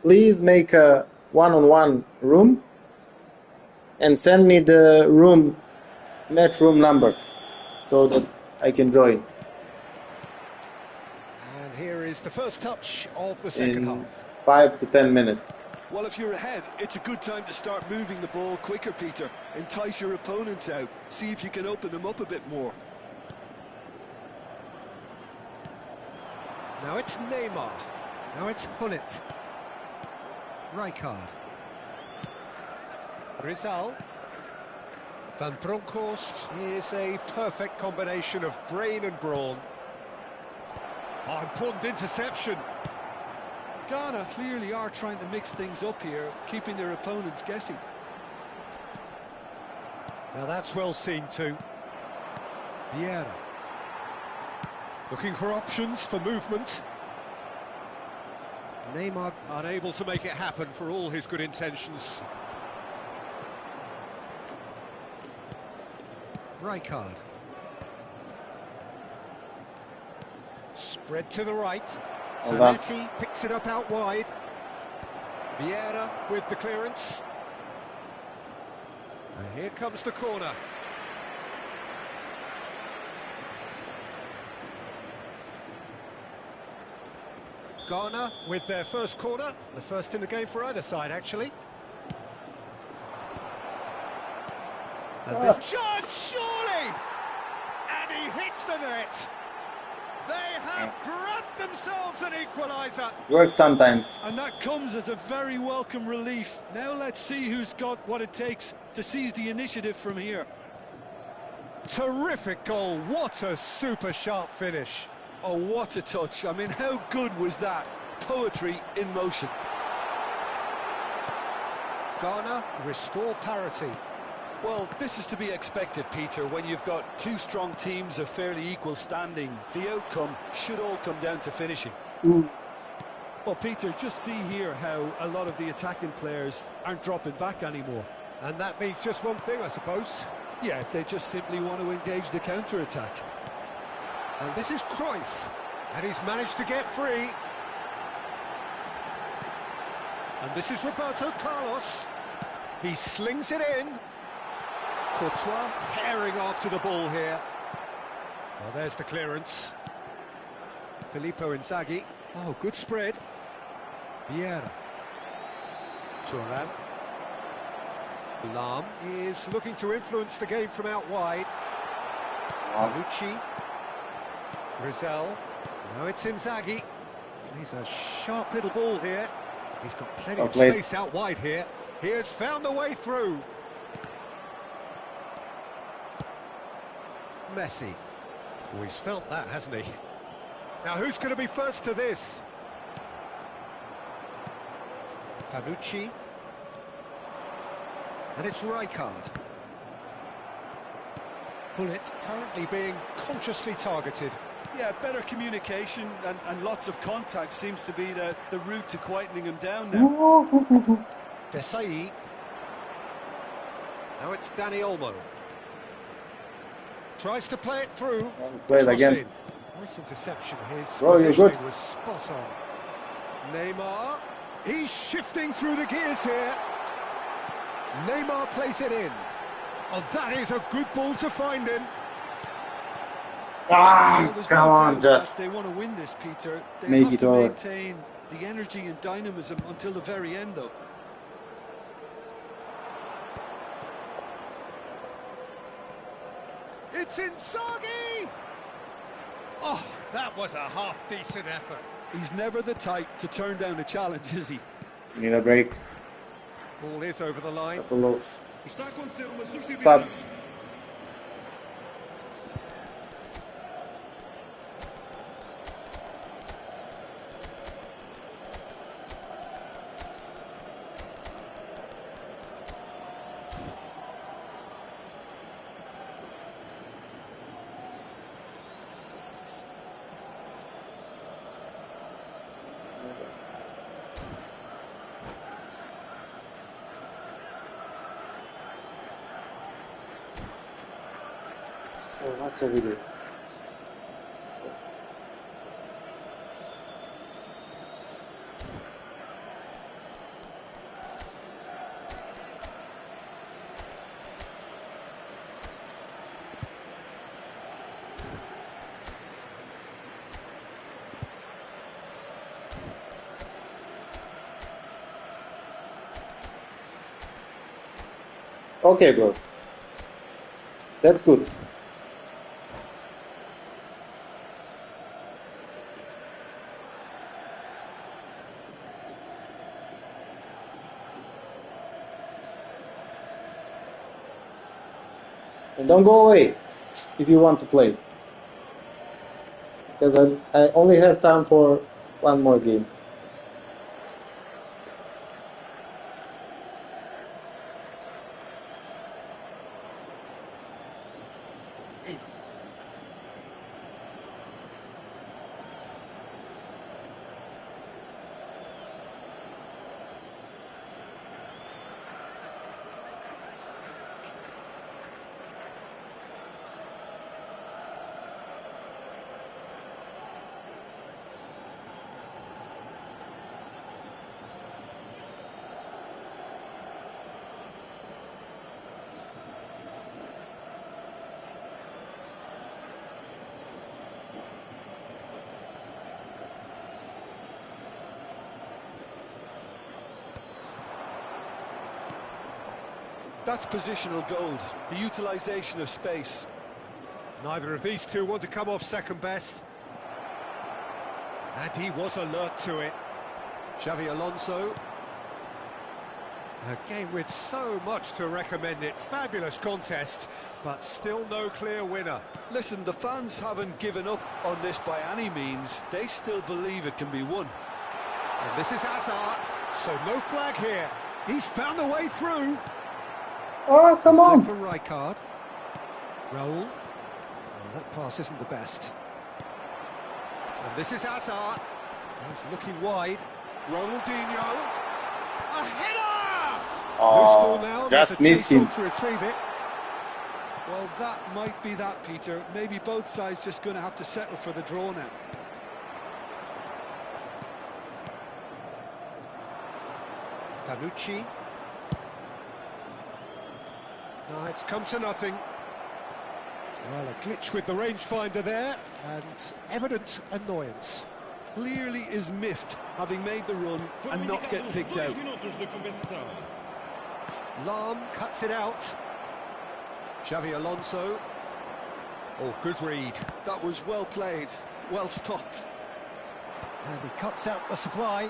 please make a one-on-one room and send me the match room number so that I can join And here is the first touch of the second in half. 5 to 10 minutes. Well, if you're ahead, it's a good time to start moving the ball quicker, Peter. Entice your opponents out. See if you can open them up a bit more. Now it's Neymar. Now it's Hullet. Rijkaard. Rizal. Van Bronckhorst is a perfect combination of brain and brawn. Oh, important interception. Ghana clearly are trying to mix things up here, keeping their opponents guessing. Now that's well seen too. Vieira. Looking for options for movement. Neymar unable to make it happen for all his good intentions. Rijkaard. Spread to the right. Well done. Zanetti picks it up out wide. Vieira with the clearance. And here comes the corner. Ghana with their first corner, the first in the game for either side, actually. And this shot, surely! And he hits the net. They have grabbed themselves an equaliser. Works sometimes. And that comes as a very welcome relief. Now let's see who's got what it takes to seize the initiative from here. Terrific goal, what a super sharp finish. Oh, what a touch. I mean, how good was that? Poetry in motion. Ghana restore parity. Well, this is to be expected, Peter, when you've got two strong teams of fairly equal standing. The outcome should all come down to finishing. Ooh. Well, Peter, just see here how a lot of the attacking players aren't dropping back anymore. And that means just one thing, I suppose. Yeah, they just simply want to engage the counter-attack. And this is Cruyff, and he's managed to get free. And this is Roberto Carlos. He slings it in. Courtois herring after the ball here. Well, there's the clearance. Filippo Inzaghi. Oh, good spread. Vieira. Thuram. Lahm is looking to influence the game from out wide. Panucci. Rizal. Now it's Inzaghi. He's a sharp little ball here. He's got plenty of space out wide here. He has found the way through. Messi. Oh, he's felt that, hasn't he? Now who's going to be first to this? Panucci. And it's Rijkaard. Hullet currently being consciously targeted. Yeah, better communication and lots of contact seems to be the route to quietening him down now. Desai. Now it's Danny Olmo. Tries to play it through. Play it Cross again. in. Nice interception. His Bro, you're positioning good. was spot on. Neymar. He's shifting through the gears here. Neymar plays it in. Oh, that is a good ball to find him. Ah, Well, there's come no on, doubt just that they want to win this, Peter. They make have it to over. maintain the energy and dynamism until the very end, though. It's Inzaghi! Oh, that was a half-decent effort. He's never the type to turn down a challenge, is he? need a break. Ball is over the line. Couple of Está a acontecer uma substituição. subs. So much over there. Okay, bro. That's good. And don't go away if you want to play. Because I only have time for one more game. That's positional gold, the utilisation of space. Neither of these two want to come off second best. And he was alert to it. Xavi Alonso. A game with so much to recommend it. Fabulous contest, but still no clear winner. Listen, the fans haven't given up on this by any means. They still believe it can be won. And this is Hazard, so no flag here. He's found a way through. Oh, come Play on! for Rijkaard. Raul. Oh, that pass isn't the best. And this is Hazard. He's looking wide. Ronaldinho. A header! Loose ball now. Oh, There's just a chase missed him. on to retrieve it. Well, that might be that, Peter. Maybe both sides just going to have to settle for the draw now. Tanucci. No, it's come to nothing. Well, a glitch with the rangefinder there, and evident annoyance. Clearly is miffed, having made the run and not get picked out. Lahm cuts it out. Xavi Alonso. Oh, good read. That was well played, well stopped. And he cuts out the supply.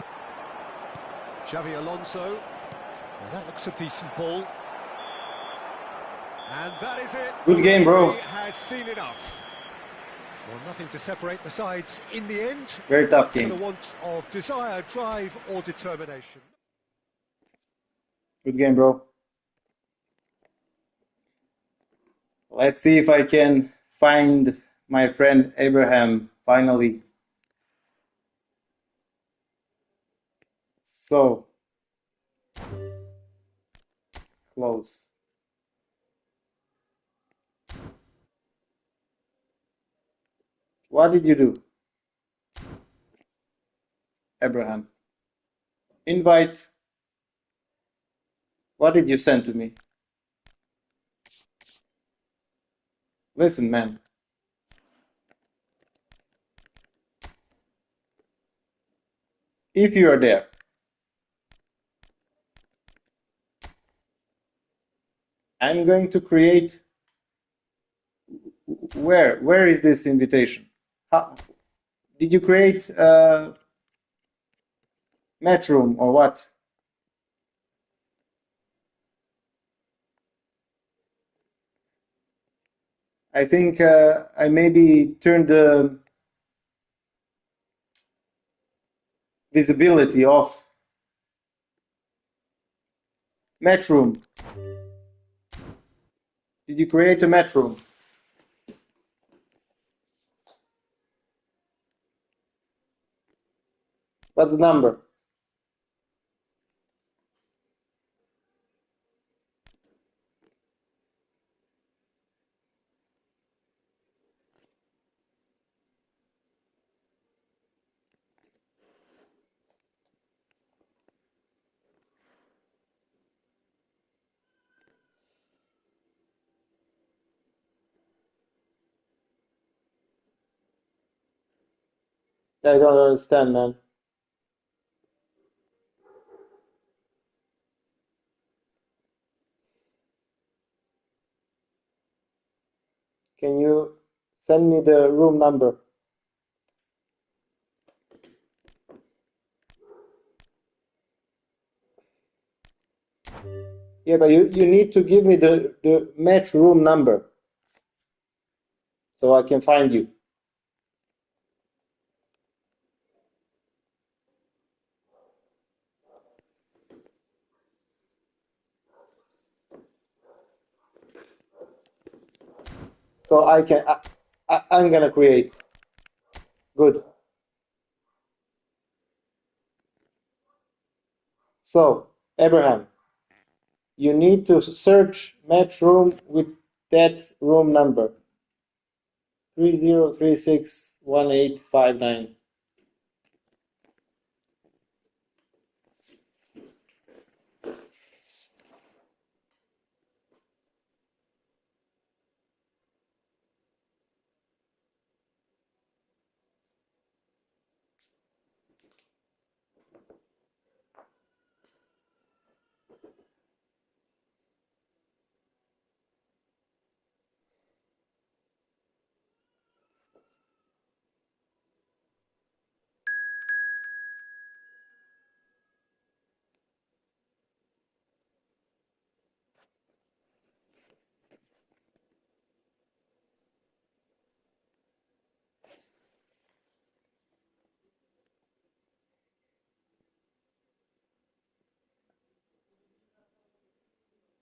Xavi Alonso. Well, that looks a decent ball. And that is it. Good The game, bro. referee has seen enough. Well, nothing to separate the sides in the end. Very tough For the game. want of desire, drive, or determination. Good game, bro. Let's see if I can find my friend Abraham finally. So close. What did you do, Abraham? Invite. What did you send to me? Listen, man. If you are there, I'm going to create. Where is this invitation? How, did you create a match room or what? I think I maybe turned the visibility off. Match room. Did you create a match room? What's the number? I don't understand, man. Can you send me the room number? Yeah, but you need to give me the match room number so I can find you. So I can I'm gonna create. Good. So Abraham, you need to search match room with that room number 30361859.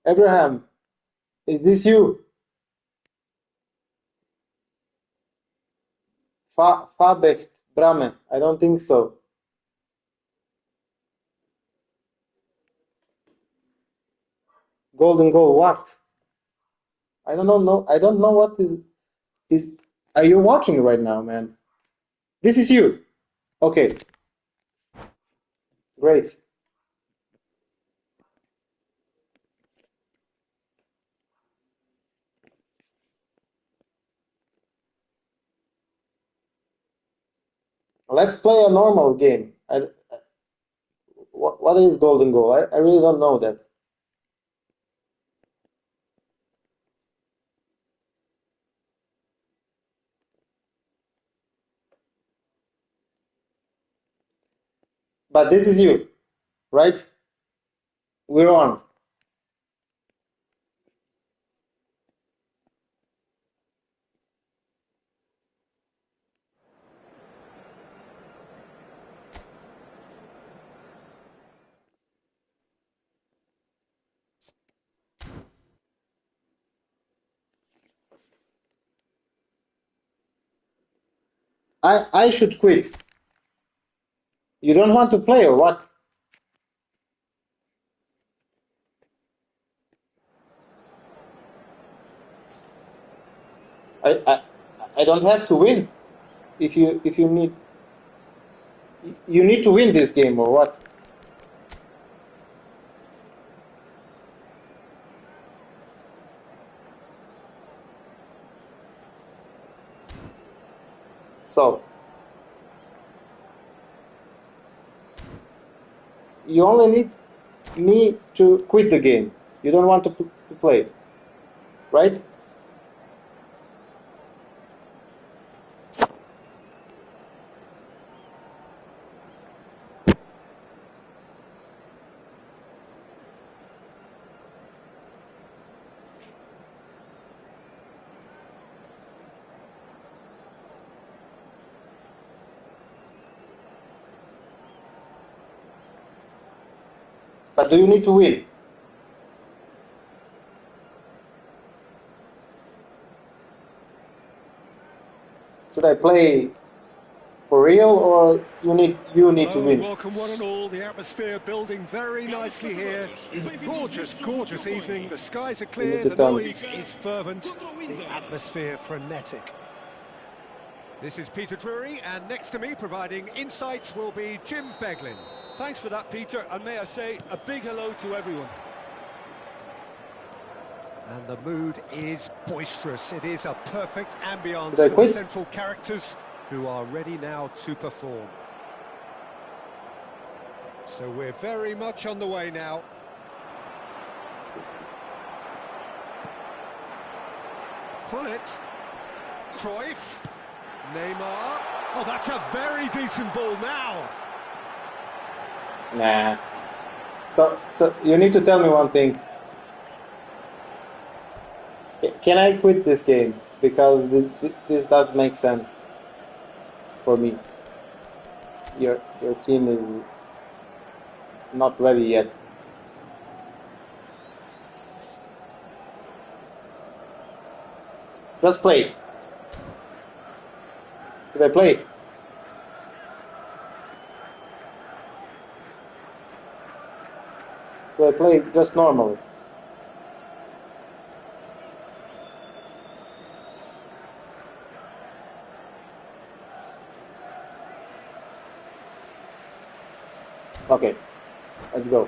Abraham, is this you? Fabecht Brame. I don't think so. Golden goal. What? I don't know. No, I don't know what is. Are you watching right now, man? This is you. Okay, great. Let's play a normal game. What is golden goal? I really don't know that. But this is you, right? We're on. I should quit. You don't want to play or what? I don't have to win. If you need, you need to win this game or what? So you only need me to quit the game. You don't want to play, right? But do you need to win? Should I play for real or you need to Hello, win? welcome one and all. The atmosphere building very nicely here. Gorgeous, gorgeous evening. The skies are clear, the noise is fervent, the atmosphere frenetic. This is Peter Drury, and next to me providing insights will be Jim Beglin. Thanks for that, Peter, and may I say a big hello to everyone. And the mood is boisterous. It is a perfect ambience Did I for the quit? central characters who are ready now to perform. So we're very much on the way now. Pullet, Cruyff, Neymar. Oh, that's a very decent ball now. Nah. So you need to tell me one thing. Can I quit this game? Because this does make sense for me. Your team is not ready yet. Just play. Did I play? So I play just normally. Okay, let's go.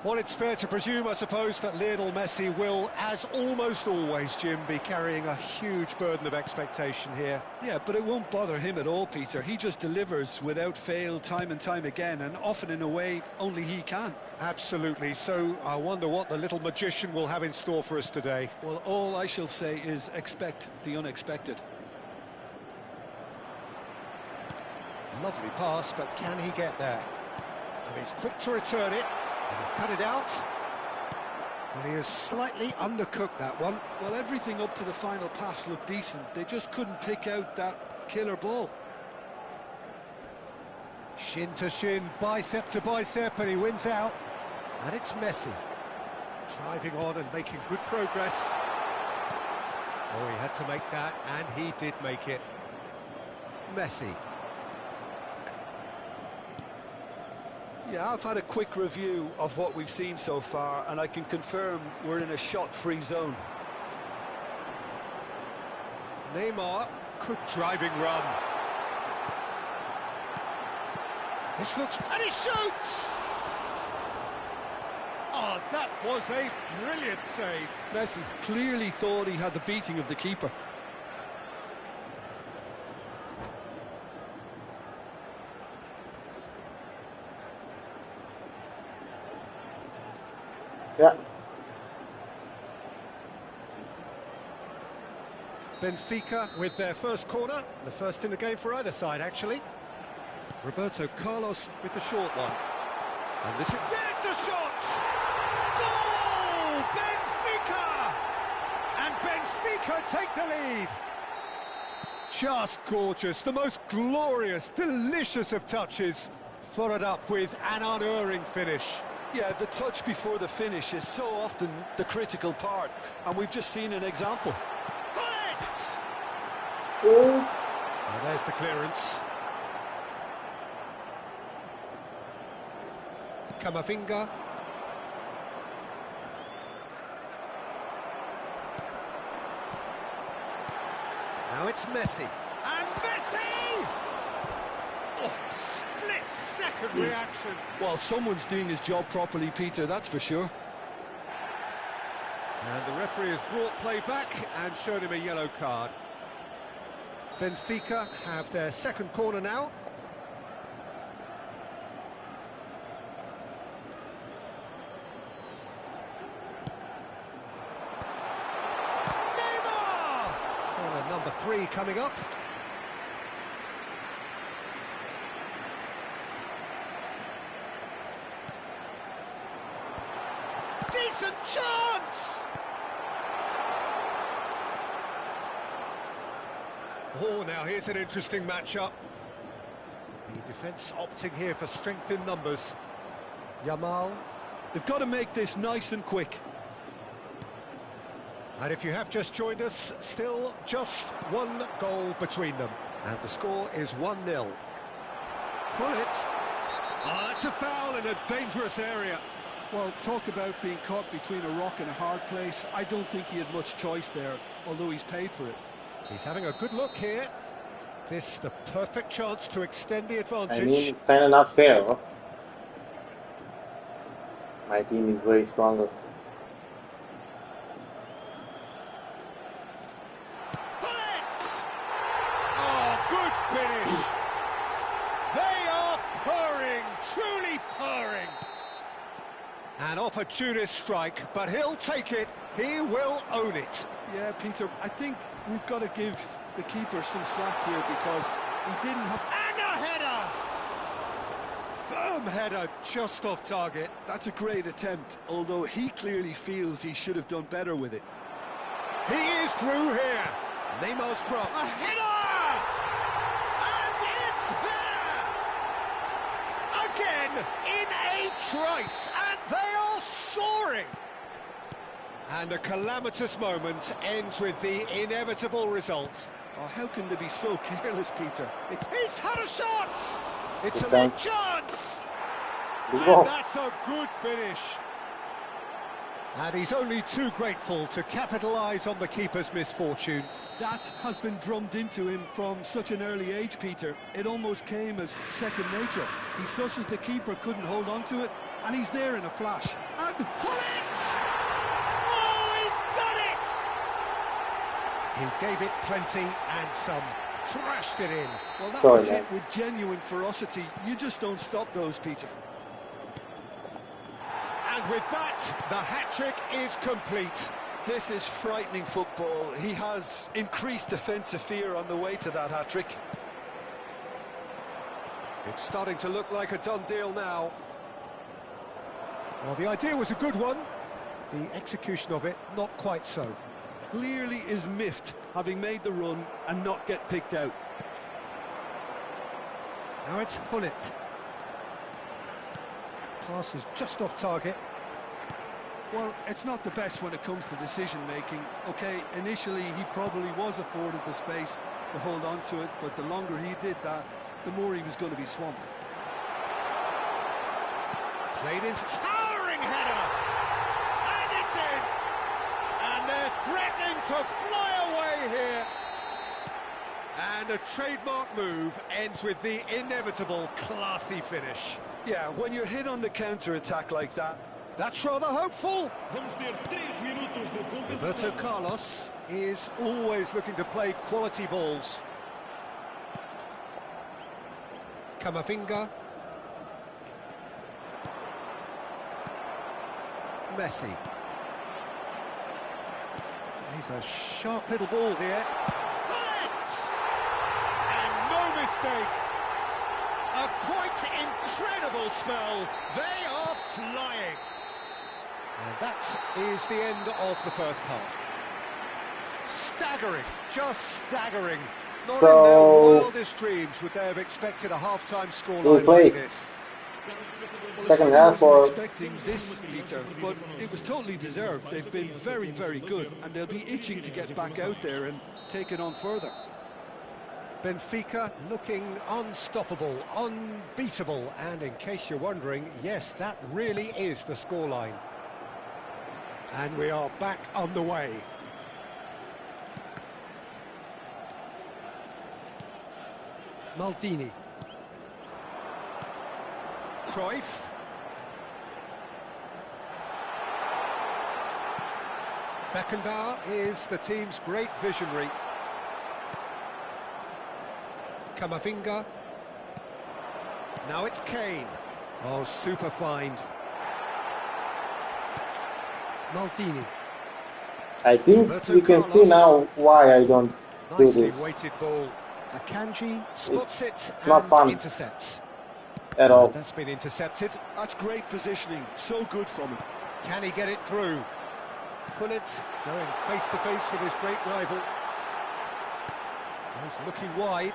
Well, it's fair to presume, I suppose, that Lionel Messi will, as almost always, Jim, be carrying a huge burden of expectation here. Yeah, but it won't bother him at all, Peter. He just delivers without fail time and time again, and often in a way only he can. Absolutely. So I wonder what the little magician will have in store for us today. Well, all I shall say is expect the unexpected. Lovely pass, but can he get there? And he's quick to return it. And he's cut it out. And he has slightly undercooked that one. Well, everything up to the final pass looked decent. They just couldn't pick out that killer ball. Shin to shin, bicep to bicep, and he wins out. And it's Messi. Driving on and making good progress. Oh, he had to make that, and he did make it. Messi. Yeah, I've had a quick review of what we've seen so far, and I can confirm we're in a shot-free zone. Neymar, good driving run. This looks... and he shoots! Oh, that was a brilliant save. Messi clearly thought he had the beating of the keeper. Yeah. Benfica with their first corner, the first in the game for either side, actually. Roberto Carlos with the short one. And this is... there's the shot! Goal! Benfica! And Benfica take the lead. Just gorgeous, the most glorious, delicious of touches, followed up with an unerring finish. Yeah, the touch before the finish is so often the critical part, and we've just seen an example. And there's the clearance. Camavinga. Now it's Messi. And Messi! Oh, split-second reaction. Well, someone's doing his job properly, Peter, that's for sure. And the referee has brought play back and shown him a yellow card. Benfica have their second corner now. Neymar! Corner number 3 coming up. Decent chance! Oh, now here's an interesting matchup. The defence opting here for strength in numbers. Yamal. They've got to make this nice and quick. And if you have just joined us, still just one goal between them. And the score is 1-0. Pull it. Oh, that's a foul in a dangerous area. Well, talk about being caught between a rock and a hard place. I don't think he had much choice there, although he's paid for it. He's having a good look here. This the perfect chance to extend the advantage. I mean, it's kind of not fair, huh? My team is way stronger. Oh, good finish. They are purring, truly purring. An opportunist strike, but he'll take it. He will own it. Yeah, Peter, I think we've got to give the keeper some slack here because he didn't have... And a header! Firm header, just off target. That's a great attempt, although he clearly feels he should have done better with it. He is through here. Neymar's cross. A header! And it's there! Again, in a trice, and they are soaring. And a calamitous moment ends with the inevitable result. Oh, how can they be so careless, Peter? He's had a shot! It's Good a time. big chance! Good And ball. that's a good finish. And he's only too grateful to capitalise on the keeper's misfortune. That has been drummed into him from such an early age, Peter. It almost came as second nature. He susses the keeper couldn't hold on to it, and he's there in a flash. And pull it! Oh, he's done it! He gave it plenty and some. Thrashed it in. Well, that Sorry, was man. hit with genuine ferocity. You just don't stop those, Peter. And with that, the hat-trick is complete. This is frightening football. He has increased defensive fear on the way to that hat-trick. It's starting to look like a done deal now. Well, the idea was a good one. The execution of it, not quite so. Clearly is miffed, having made the run and not get picked out. Now it's Hullet. Pass is just off target. Well, it's not the best when it comes to decision-making. OK, initially he probably was afforded the space to hold on to it, but the longer he did that, the more he was going to be swamped. Played in, towering header! And it's in! And they're threatening to fly away here. And a trademark move ends with the inevitable classy finish. Yeah, when you're hit on the counter-attack like that, That's rather hopeful. Vamos ter 3 minutos de Roberto compensação. Carlos is always looking to play quality balls. Camavinga. Messi. He's a sharp little ball here. And no mistake. A quite incredible spell. They are flying. is the end of the first half. Staggering, just staggering. Not in their So wildest dreams would they have expected a half-time we'll scoreline play. like this. Well, I Second certainly half wasn't or expecting this, Peter, but it was totally deserved. They've been very, very good, and they'll be itching to get back out there and take it on further. Benfica looking unstoppable, unbeatable, and in case you're wondering, yes, that really is the scoreline. And we are back on the way. Maldini. Cruyff. Beckenbauer is the team's great visionary. Camavinga. Now it's Kane. Oh, super find. Maldini. I think Roberto we can see Carlos. now why I don't do Nicely this weighted ball. Akanji spots it's it not and fun. intercepts. at all. That's been intercepted. That's great positioning, so good from him. Can he get it through? Gullit going face to face with his great rival. He's looking wide.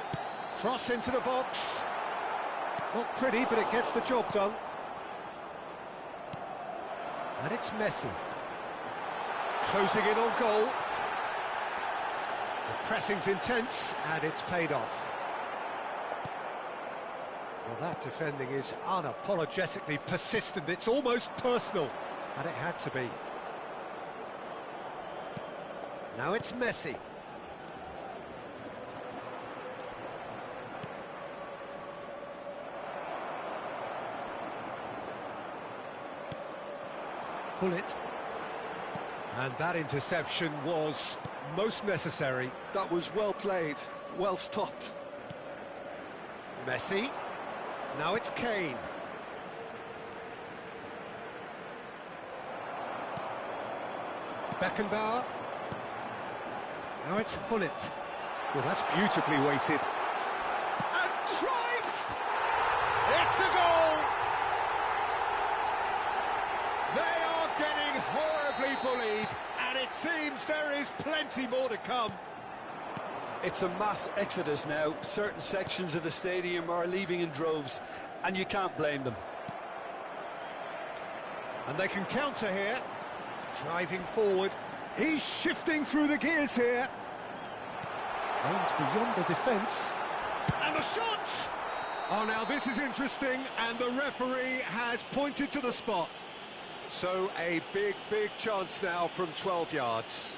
Cross into the box. Not pretty, but it gets the job done. And it's Messi. Closing in on goal. The pressing's intense, and it's paid off. Well, that defending is unapologetically persistent. It's almost personal, and it had to be. Now it's Messi. Gullit. And that interception was most necessary. That was well played, well stopped. Messi. Now it's Kane. Beckenbauer. Now it's Gullit. Well, that's beautifully weighted. And Cruyff! It's a goal! They are getting horribly bullied, and it seems there is plenty more to come. It's a mass exodus now. Certain sections of the stadium are leaving in droves, and you can't blame them. And they can counter here. Driving forward. He's shifting through the gears here. Aims beyond the defence. And the shot! Oh, now this is interesting, and the referee has pointed to the spot. So a big, big chance now from 12 yards.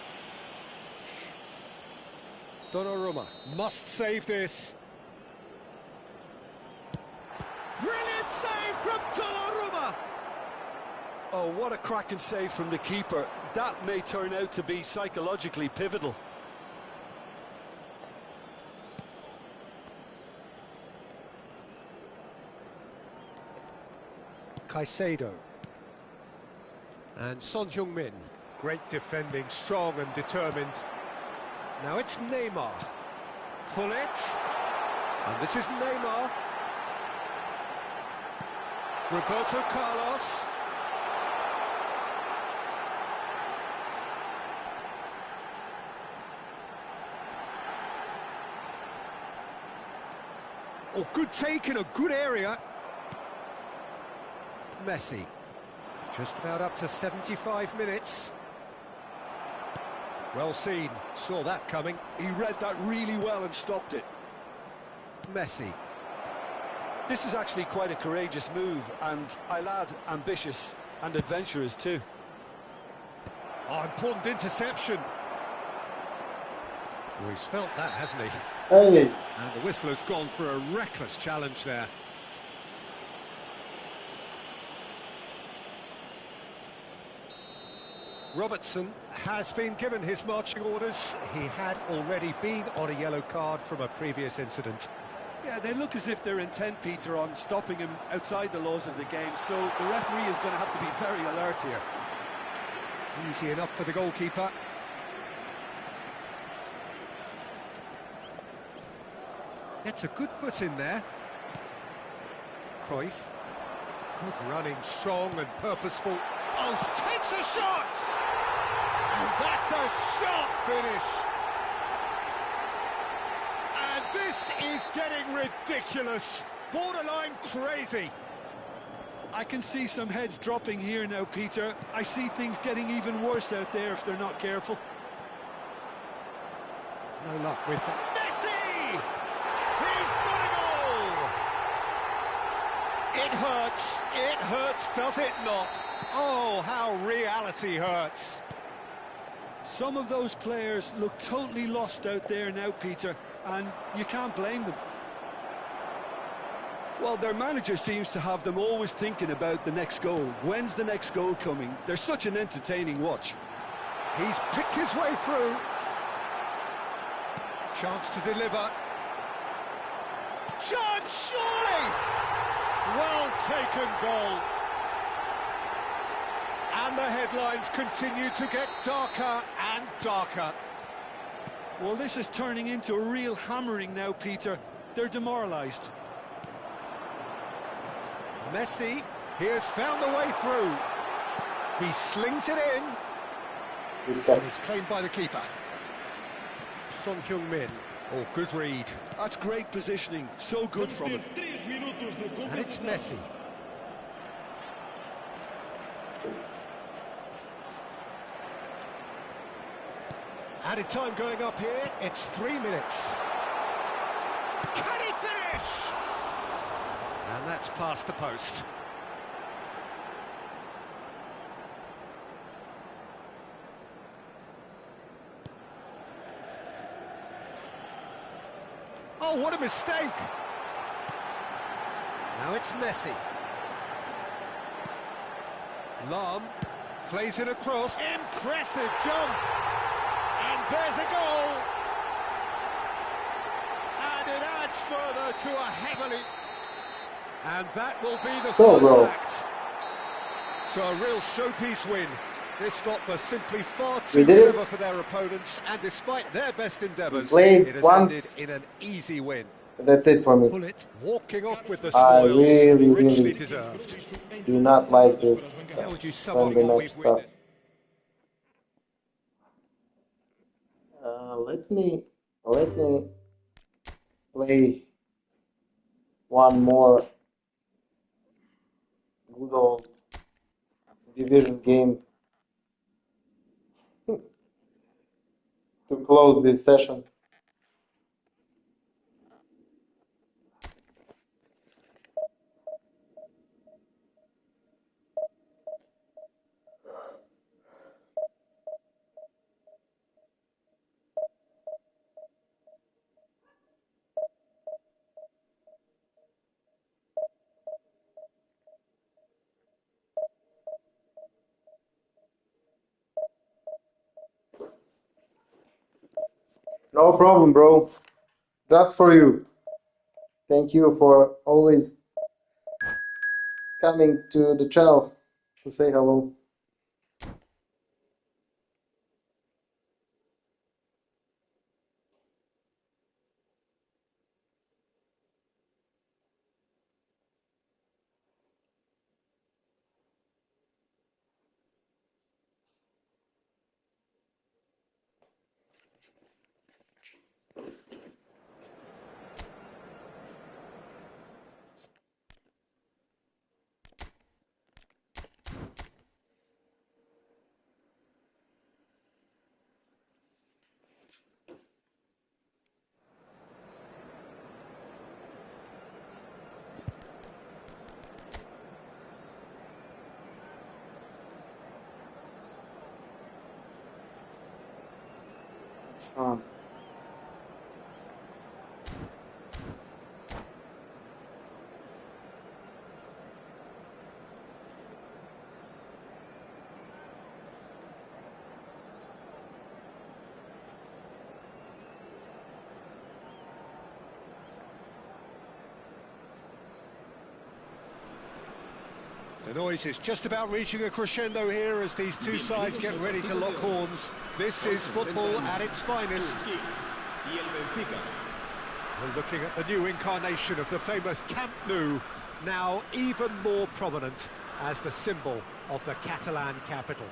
Donnarumma must save this. Brilliant save from Donnarumma! Oh, what a cracking save from the keeper. That may turn out to be psychologically pivotal. Caicedo. And Son Heung-min. Great defending, strong and determined. Now it's Neymar. Gullit. And this is Neymar. Roberto Carlos. Oh, good take in a good area. Messi. Just about up to 75 minutes. Well seen. Saw that coming. He read that really well and stopped it. Messi. This is actually quite a courageous move, and I'll add ambitious and adventurous too. Oh, important interception. Oh, he's felt that, hasn't he? Hey, And the whistler's gone for a reckless challenge there. Robertson has been given his marching orders. He had already been on a yellow card from a previous incident. Yeah, they look as if they're intent, Peter, on stopping him outside the laws of the game, so the referee is going to have to be very alert here. Easy enough for the goalkeeper. Gets a good foot in there. Cruyff. Good running, strong and purposeful. Oh, takes a shot! And that's a sharp finish. And this is getting ridiculous. Borderline crazy. I can see some heads dropping here now, Peter. I see things getting even worse out there if they're not careful. No luck with that. Messi! He's got a goal! It hurts, does it not? Oh, how reality hurts. Some of those players look totally lost out there now, Peter, and you can't blame them. Well, their manager seems to have them always thinking about the next goal. When's the next goal coming? They're such an entertaining watch. He's picked his way through. Chance to deliver. Chance, surely! Well taken goal. And the headlines continue to get darker and darker. Well, this is turning into a real hammering now, Peter. They're demoralised. Messi, he has found the way through. He slings it in. Good catch. And it's claimed by the keeper. Son Heung-min. Oh, good read. That's great positioning. So good from him. And it's Messi. Added time going up here. It's 3 minutes. Can he finish? And that's past the post. Oh, what a mistake! Now it's Messi. Lam plays it across. Impressive jump! And there's a goal! And it adds further to a heavily... And that will be the final act. So a real showpiece win. This stop was simply far too clever for their opponents, and despite their best endeavours, it has ended in an easy win. That's it for me. Bullet walking off with the I spoils, richly deserved. do not like this How would you sum up friendly what match we've stuff. witnessed? Let me play one more good old division game to close this session. No problem, bro. Just for you. Thank you for always coming to the channel to say hello. The noise is just about reaching a crescendo here as these two sides get ready to lock horns. This is football at its finest. We're looking at the new incarnation of the famous Camp Nou, now even more prominent as the symbol of the Catalan capital.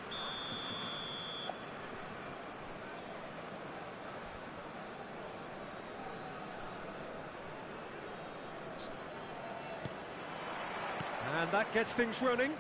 And that gets things running.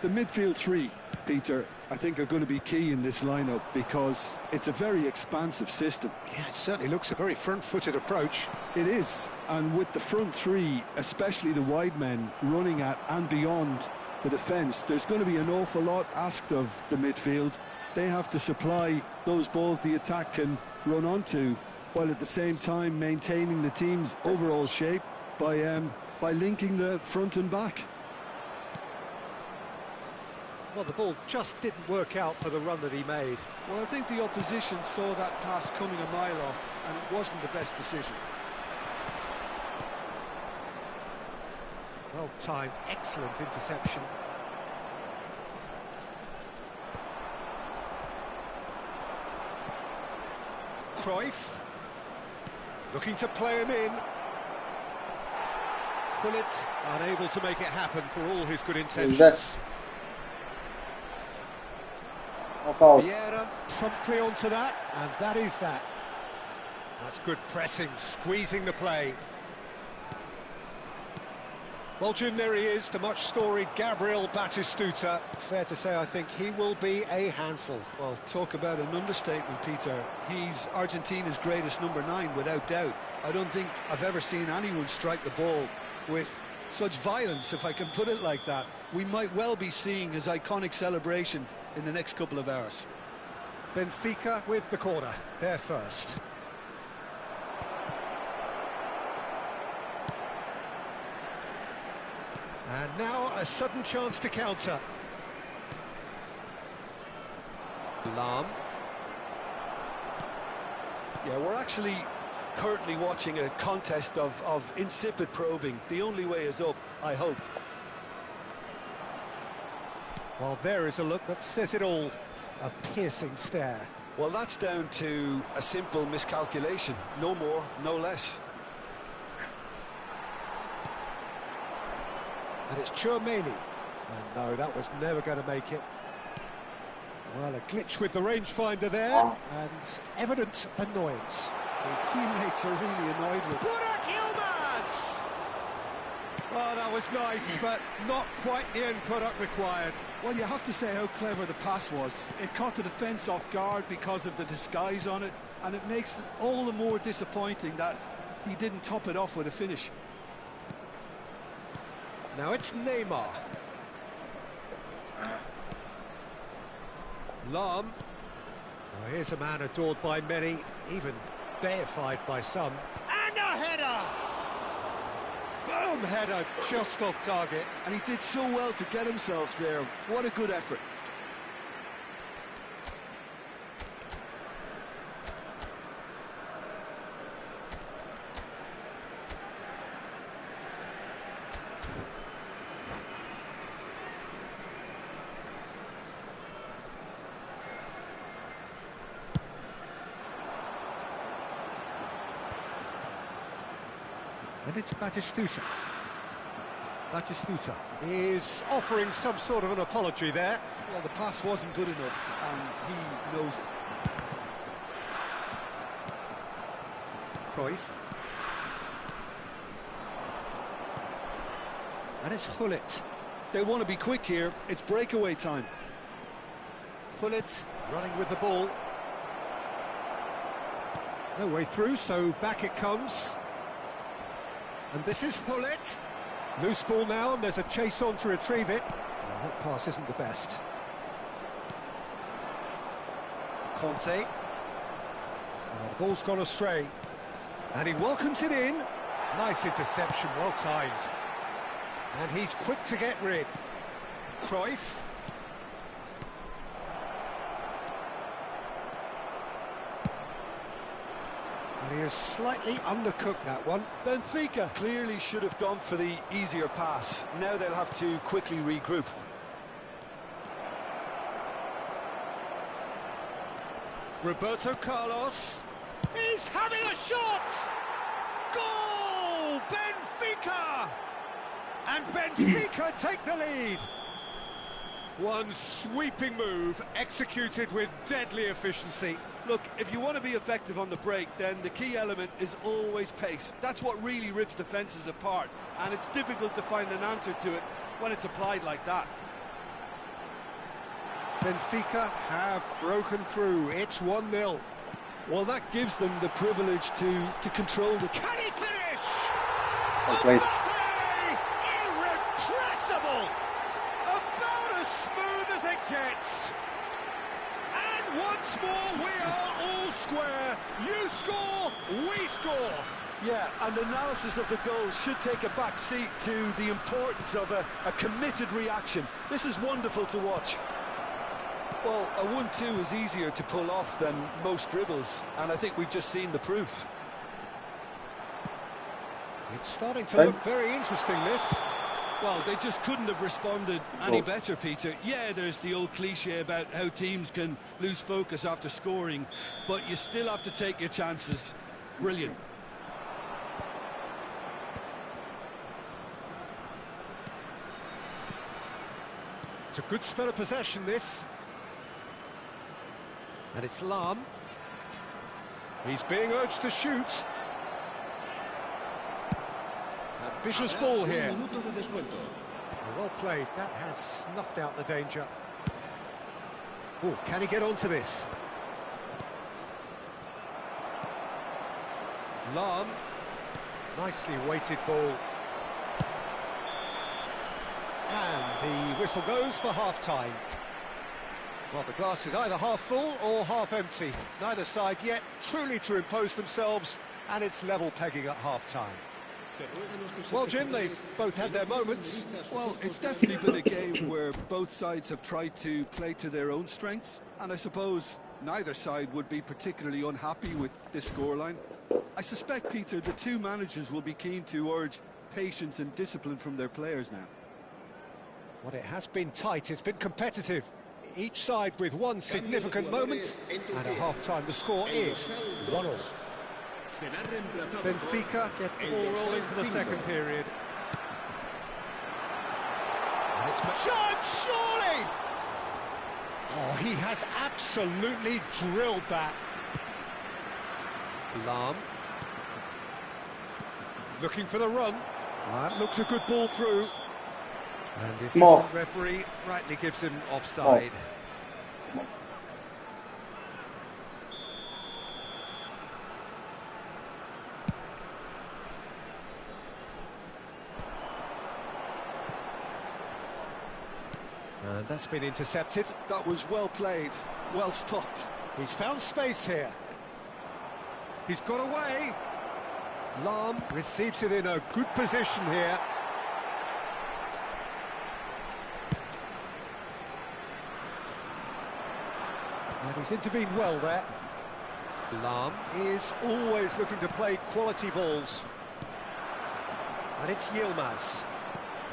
The midfield three, Peter, I think are going to be key in this lineup because it's a very expansive system. Yeah, it certainly looks a very front-footed approach. It is, and with the front three, especially the wide men, running at and beyond the defence, there's going to be an awful lot asked of the midfield. They have to supply those balls the attack can run onto, while at the same time maintaining the team's overall shape by linking the front and back. Well, the ball just didn't work out for the run that he made. Well, I think the opposition saw that pass coming a mile off, and it wasn't the best decision. Well timed, excellent interception. Cruyff, looking to play him in. Gullit unable to make it happen for all his good intentions. Vieira promptly onto that, and that is that. That's good pressing, squeezing the play. Well, Jim, there he is, the much-storied Gabriel Batistuta. Fair to say, I think he will be a handful. Well, talk about an understatement, Peter. He's Argentina's greatest number 9, without doubt. I don't think I've ever seen anyone strike the ball with such violence, if I can put it like that. We might well be seeing his iconic celebration in the next couple of hours. Benfica with the corner, they're first. And now a sudden chance to counter. Lahm. Yeah, we're actually currently watching a contest of insipid probing. The only way is up, I hope. Well, there is a look that says it all. A piercing stare. Well, that's down to a simple miscalculation. No more, no less. And it's Tchouaméni. And no, that was never going to make it. Well, a glitch with the rangefinder there, and evident annoyance. His teammates are really annoyed with him. Burak Yilmaz! Oh, that was nice, but not quite the end product required. Well, you have to say how clever the pass was. It caught the defence off guard because of the disguise on it, and it makes it all the more disappointing that he didn't top it off with a finish. Now it's Neymar. Lahm. Well, here's a man adored by many, even deified by some. And a header! Firm header, just off target. And he did so well to get himself there. What a good effort. And it's Batistuta. Batistuta is offering some sort of an apology there. Well, the pass wasn't good enough, and he knows it. Cruyff. And it's Gullit. They want to be quick here. It's breakaway time. Gullit running with the ball. No way through, so back it comes. And this is Gullit. Loose ball now, and there's a chase on to retrieve it. Well, that pass isn't the best. Conte. Oh, the ball's gone astray. And he welcomes it in. Nice interception, well timed. And he's quick to get rid. Cruyff. And he has slightly undercooked that one. Benfica clearly should have gone for the easier pass. Now they'll have to quickly regroup. Roberto Carlos. He's having a shot! Goal! Benfica! And Benfica take the lead. One sweeping move, executed with deadly efficiency. Look, if you want to be effective on the break, then the key element is always pace. That's what really rips defences apart, and it's difficult to find an answer to it when it's applied like that. Benfica have broken through. It's 1-0. Well, that gives them the privilege to control the... Can he finish? Well played. Mbappe! Irrepressible! About as smooth as it gets. And once more we are all square. You score, we score. Yeah, and analysis of the goal should take a back seat to the importance of a committed reaction. This is wonderful to watch. Well, a 1-2 is easier to pull off than most dribbles, and I think we've just seen the proof. It's starting to look very interesting, this. Well, they just couldn't have responded any better, Peter. Yeah, there's the old cliche about how teams can lose focus after scoring, but you still have to take your chances. Brilliant. It's a good spell of possession, this. And it's Lam. He's being urged to shoot. Ambitious ball here. Well played. That has snuffed out the danger. Oh, can he get onto this? Lam. Nicely weighted ball. And the whistle goes for half-time. Well, the glass is either half full or half empty. Neither side yet truly to impose themselves, and it's level pegging at half-time. Well, Jim, they've both had their moments. Well, it's definitely been a game where both sides have tried to play to their own strengths, and I suppose neither side would be particularly unhappy with this scoreline. I suspect, Peter, the two managers will be keen to urge patience and discipline from their players now. Well, it has been tight, it's been competitive. Each side with one significant moment, and at half-time the score is 1-1. Benfica get the ball rolling for the second period. And it's Judge, surely! Oh, he has absolutely drilled that. Lam. Looking for the run. That looks a good ball through. And this Small. referee rightly gives him offside. And that's been intercepted. That was well played, well stopped. He's found space here. He's got away. Lam receives it in a good position here. And he's intervened well there. Lam is always looking to play quality balls. And it's Yilmaz.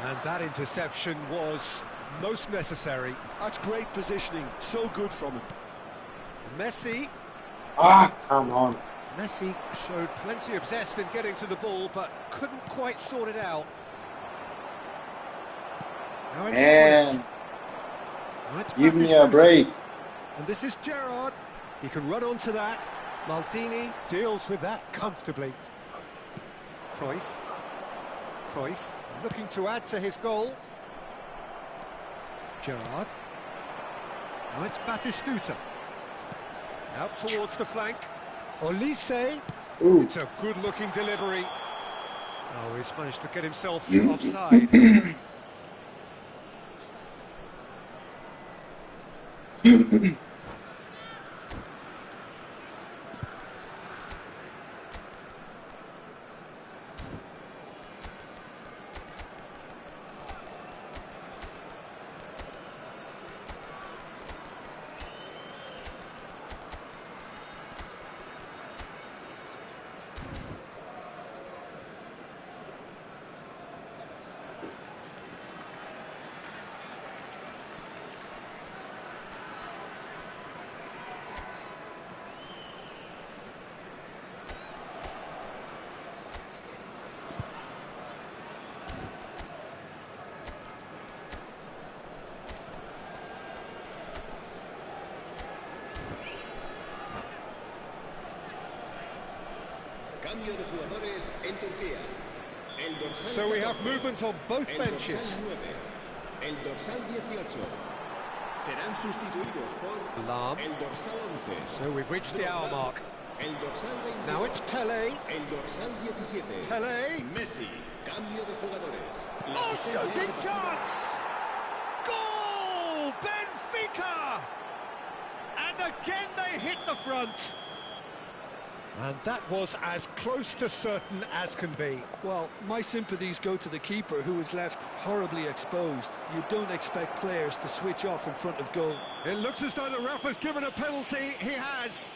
And that interception was most necessary. That's great positioning, so good from him. Messi. Ah, come on. Messi showed plenty of zest in getting to the ball, but couldn't quite sort it out. Now it's Man, now it's give me a Batistuta. break. And this is Gerrard. He can run onto that. Maldini deals with that comfortably. Cruyff looking to add to his goal. Gerrard. Now it's Batistuta. Out towards the flank. Olise. Ooh. It's a good-looking delivery. Oh, he's managed to get himself offside. Cambio de jugadores en Turquía. El dorsal So we have 14, movement on both el benches. dorsal 9, el dorsal 18. Serán sustituidos por Alarm. el dorsal 11. So we've reached the hour mark. El dorsal 22. Now it's Pele. El dorsal 17. Pele. Messi. Cambio de jugadores. La Oh, asistencia shooting es- chance! Goal! Benfica! And again they hit the front. And that was as close to certain as can be. Well, my sympathies go to the keeper, who is left horribly exposed. You don't expect players to switch off in front of goal. It looks as though the ref has given a penalty. He has.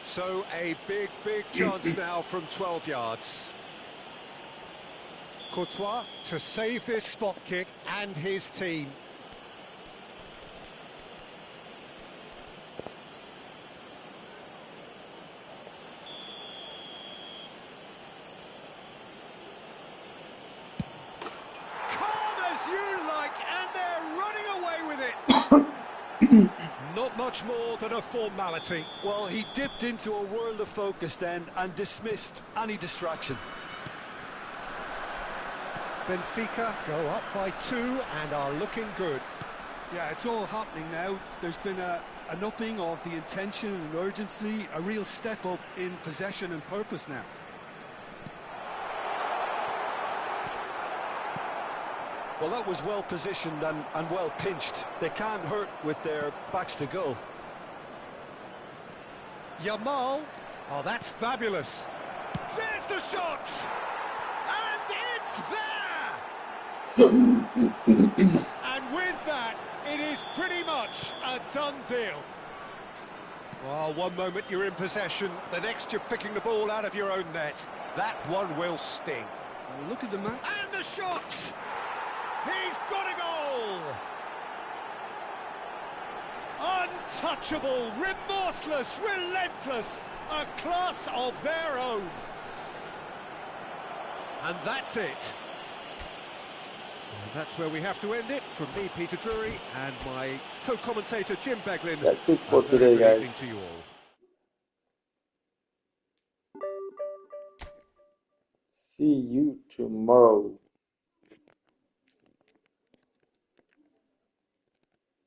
So a big, big chance now from 12 yards. Courtois to save this spot kick and his team. Calm as you like, and they're running away with it. Not much more than a formality. Well, he dipped into a world of focus then and dismissed any distraction. Benfica go up by 2 and are looking good. Yeah, it's all happening now. There's been an upping of the intention and urgency, a real step up in possession and purpose now. Well, that was well positioned and well pinched. They can't hurt with their backs to goal. Yamal. Oh, that's fabulous. There's the shot! And it's there! And with that, it is pretty much a done deal. Well, one moment you're in possession, the next you're picking the ball out of your own net. That one will sting. Well, look at the man. And the shot! He's got a goal! Untouchable, remorseless, relentless, a class of their own. And that's it. And that's where we have to end it. From me, Peter Drury, and my co-commentator, Jim Beglin. That's it for A very today, good evening guys. to you all. See you tomorrow.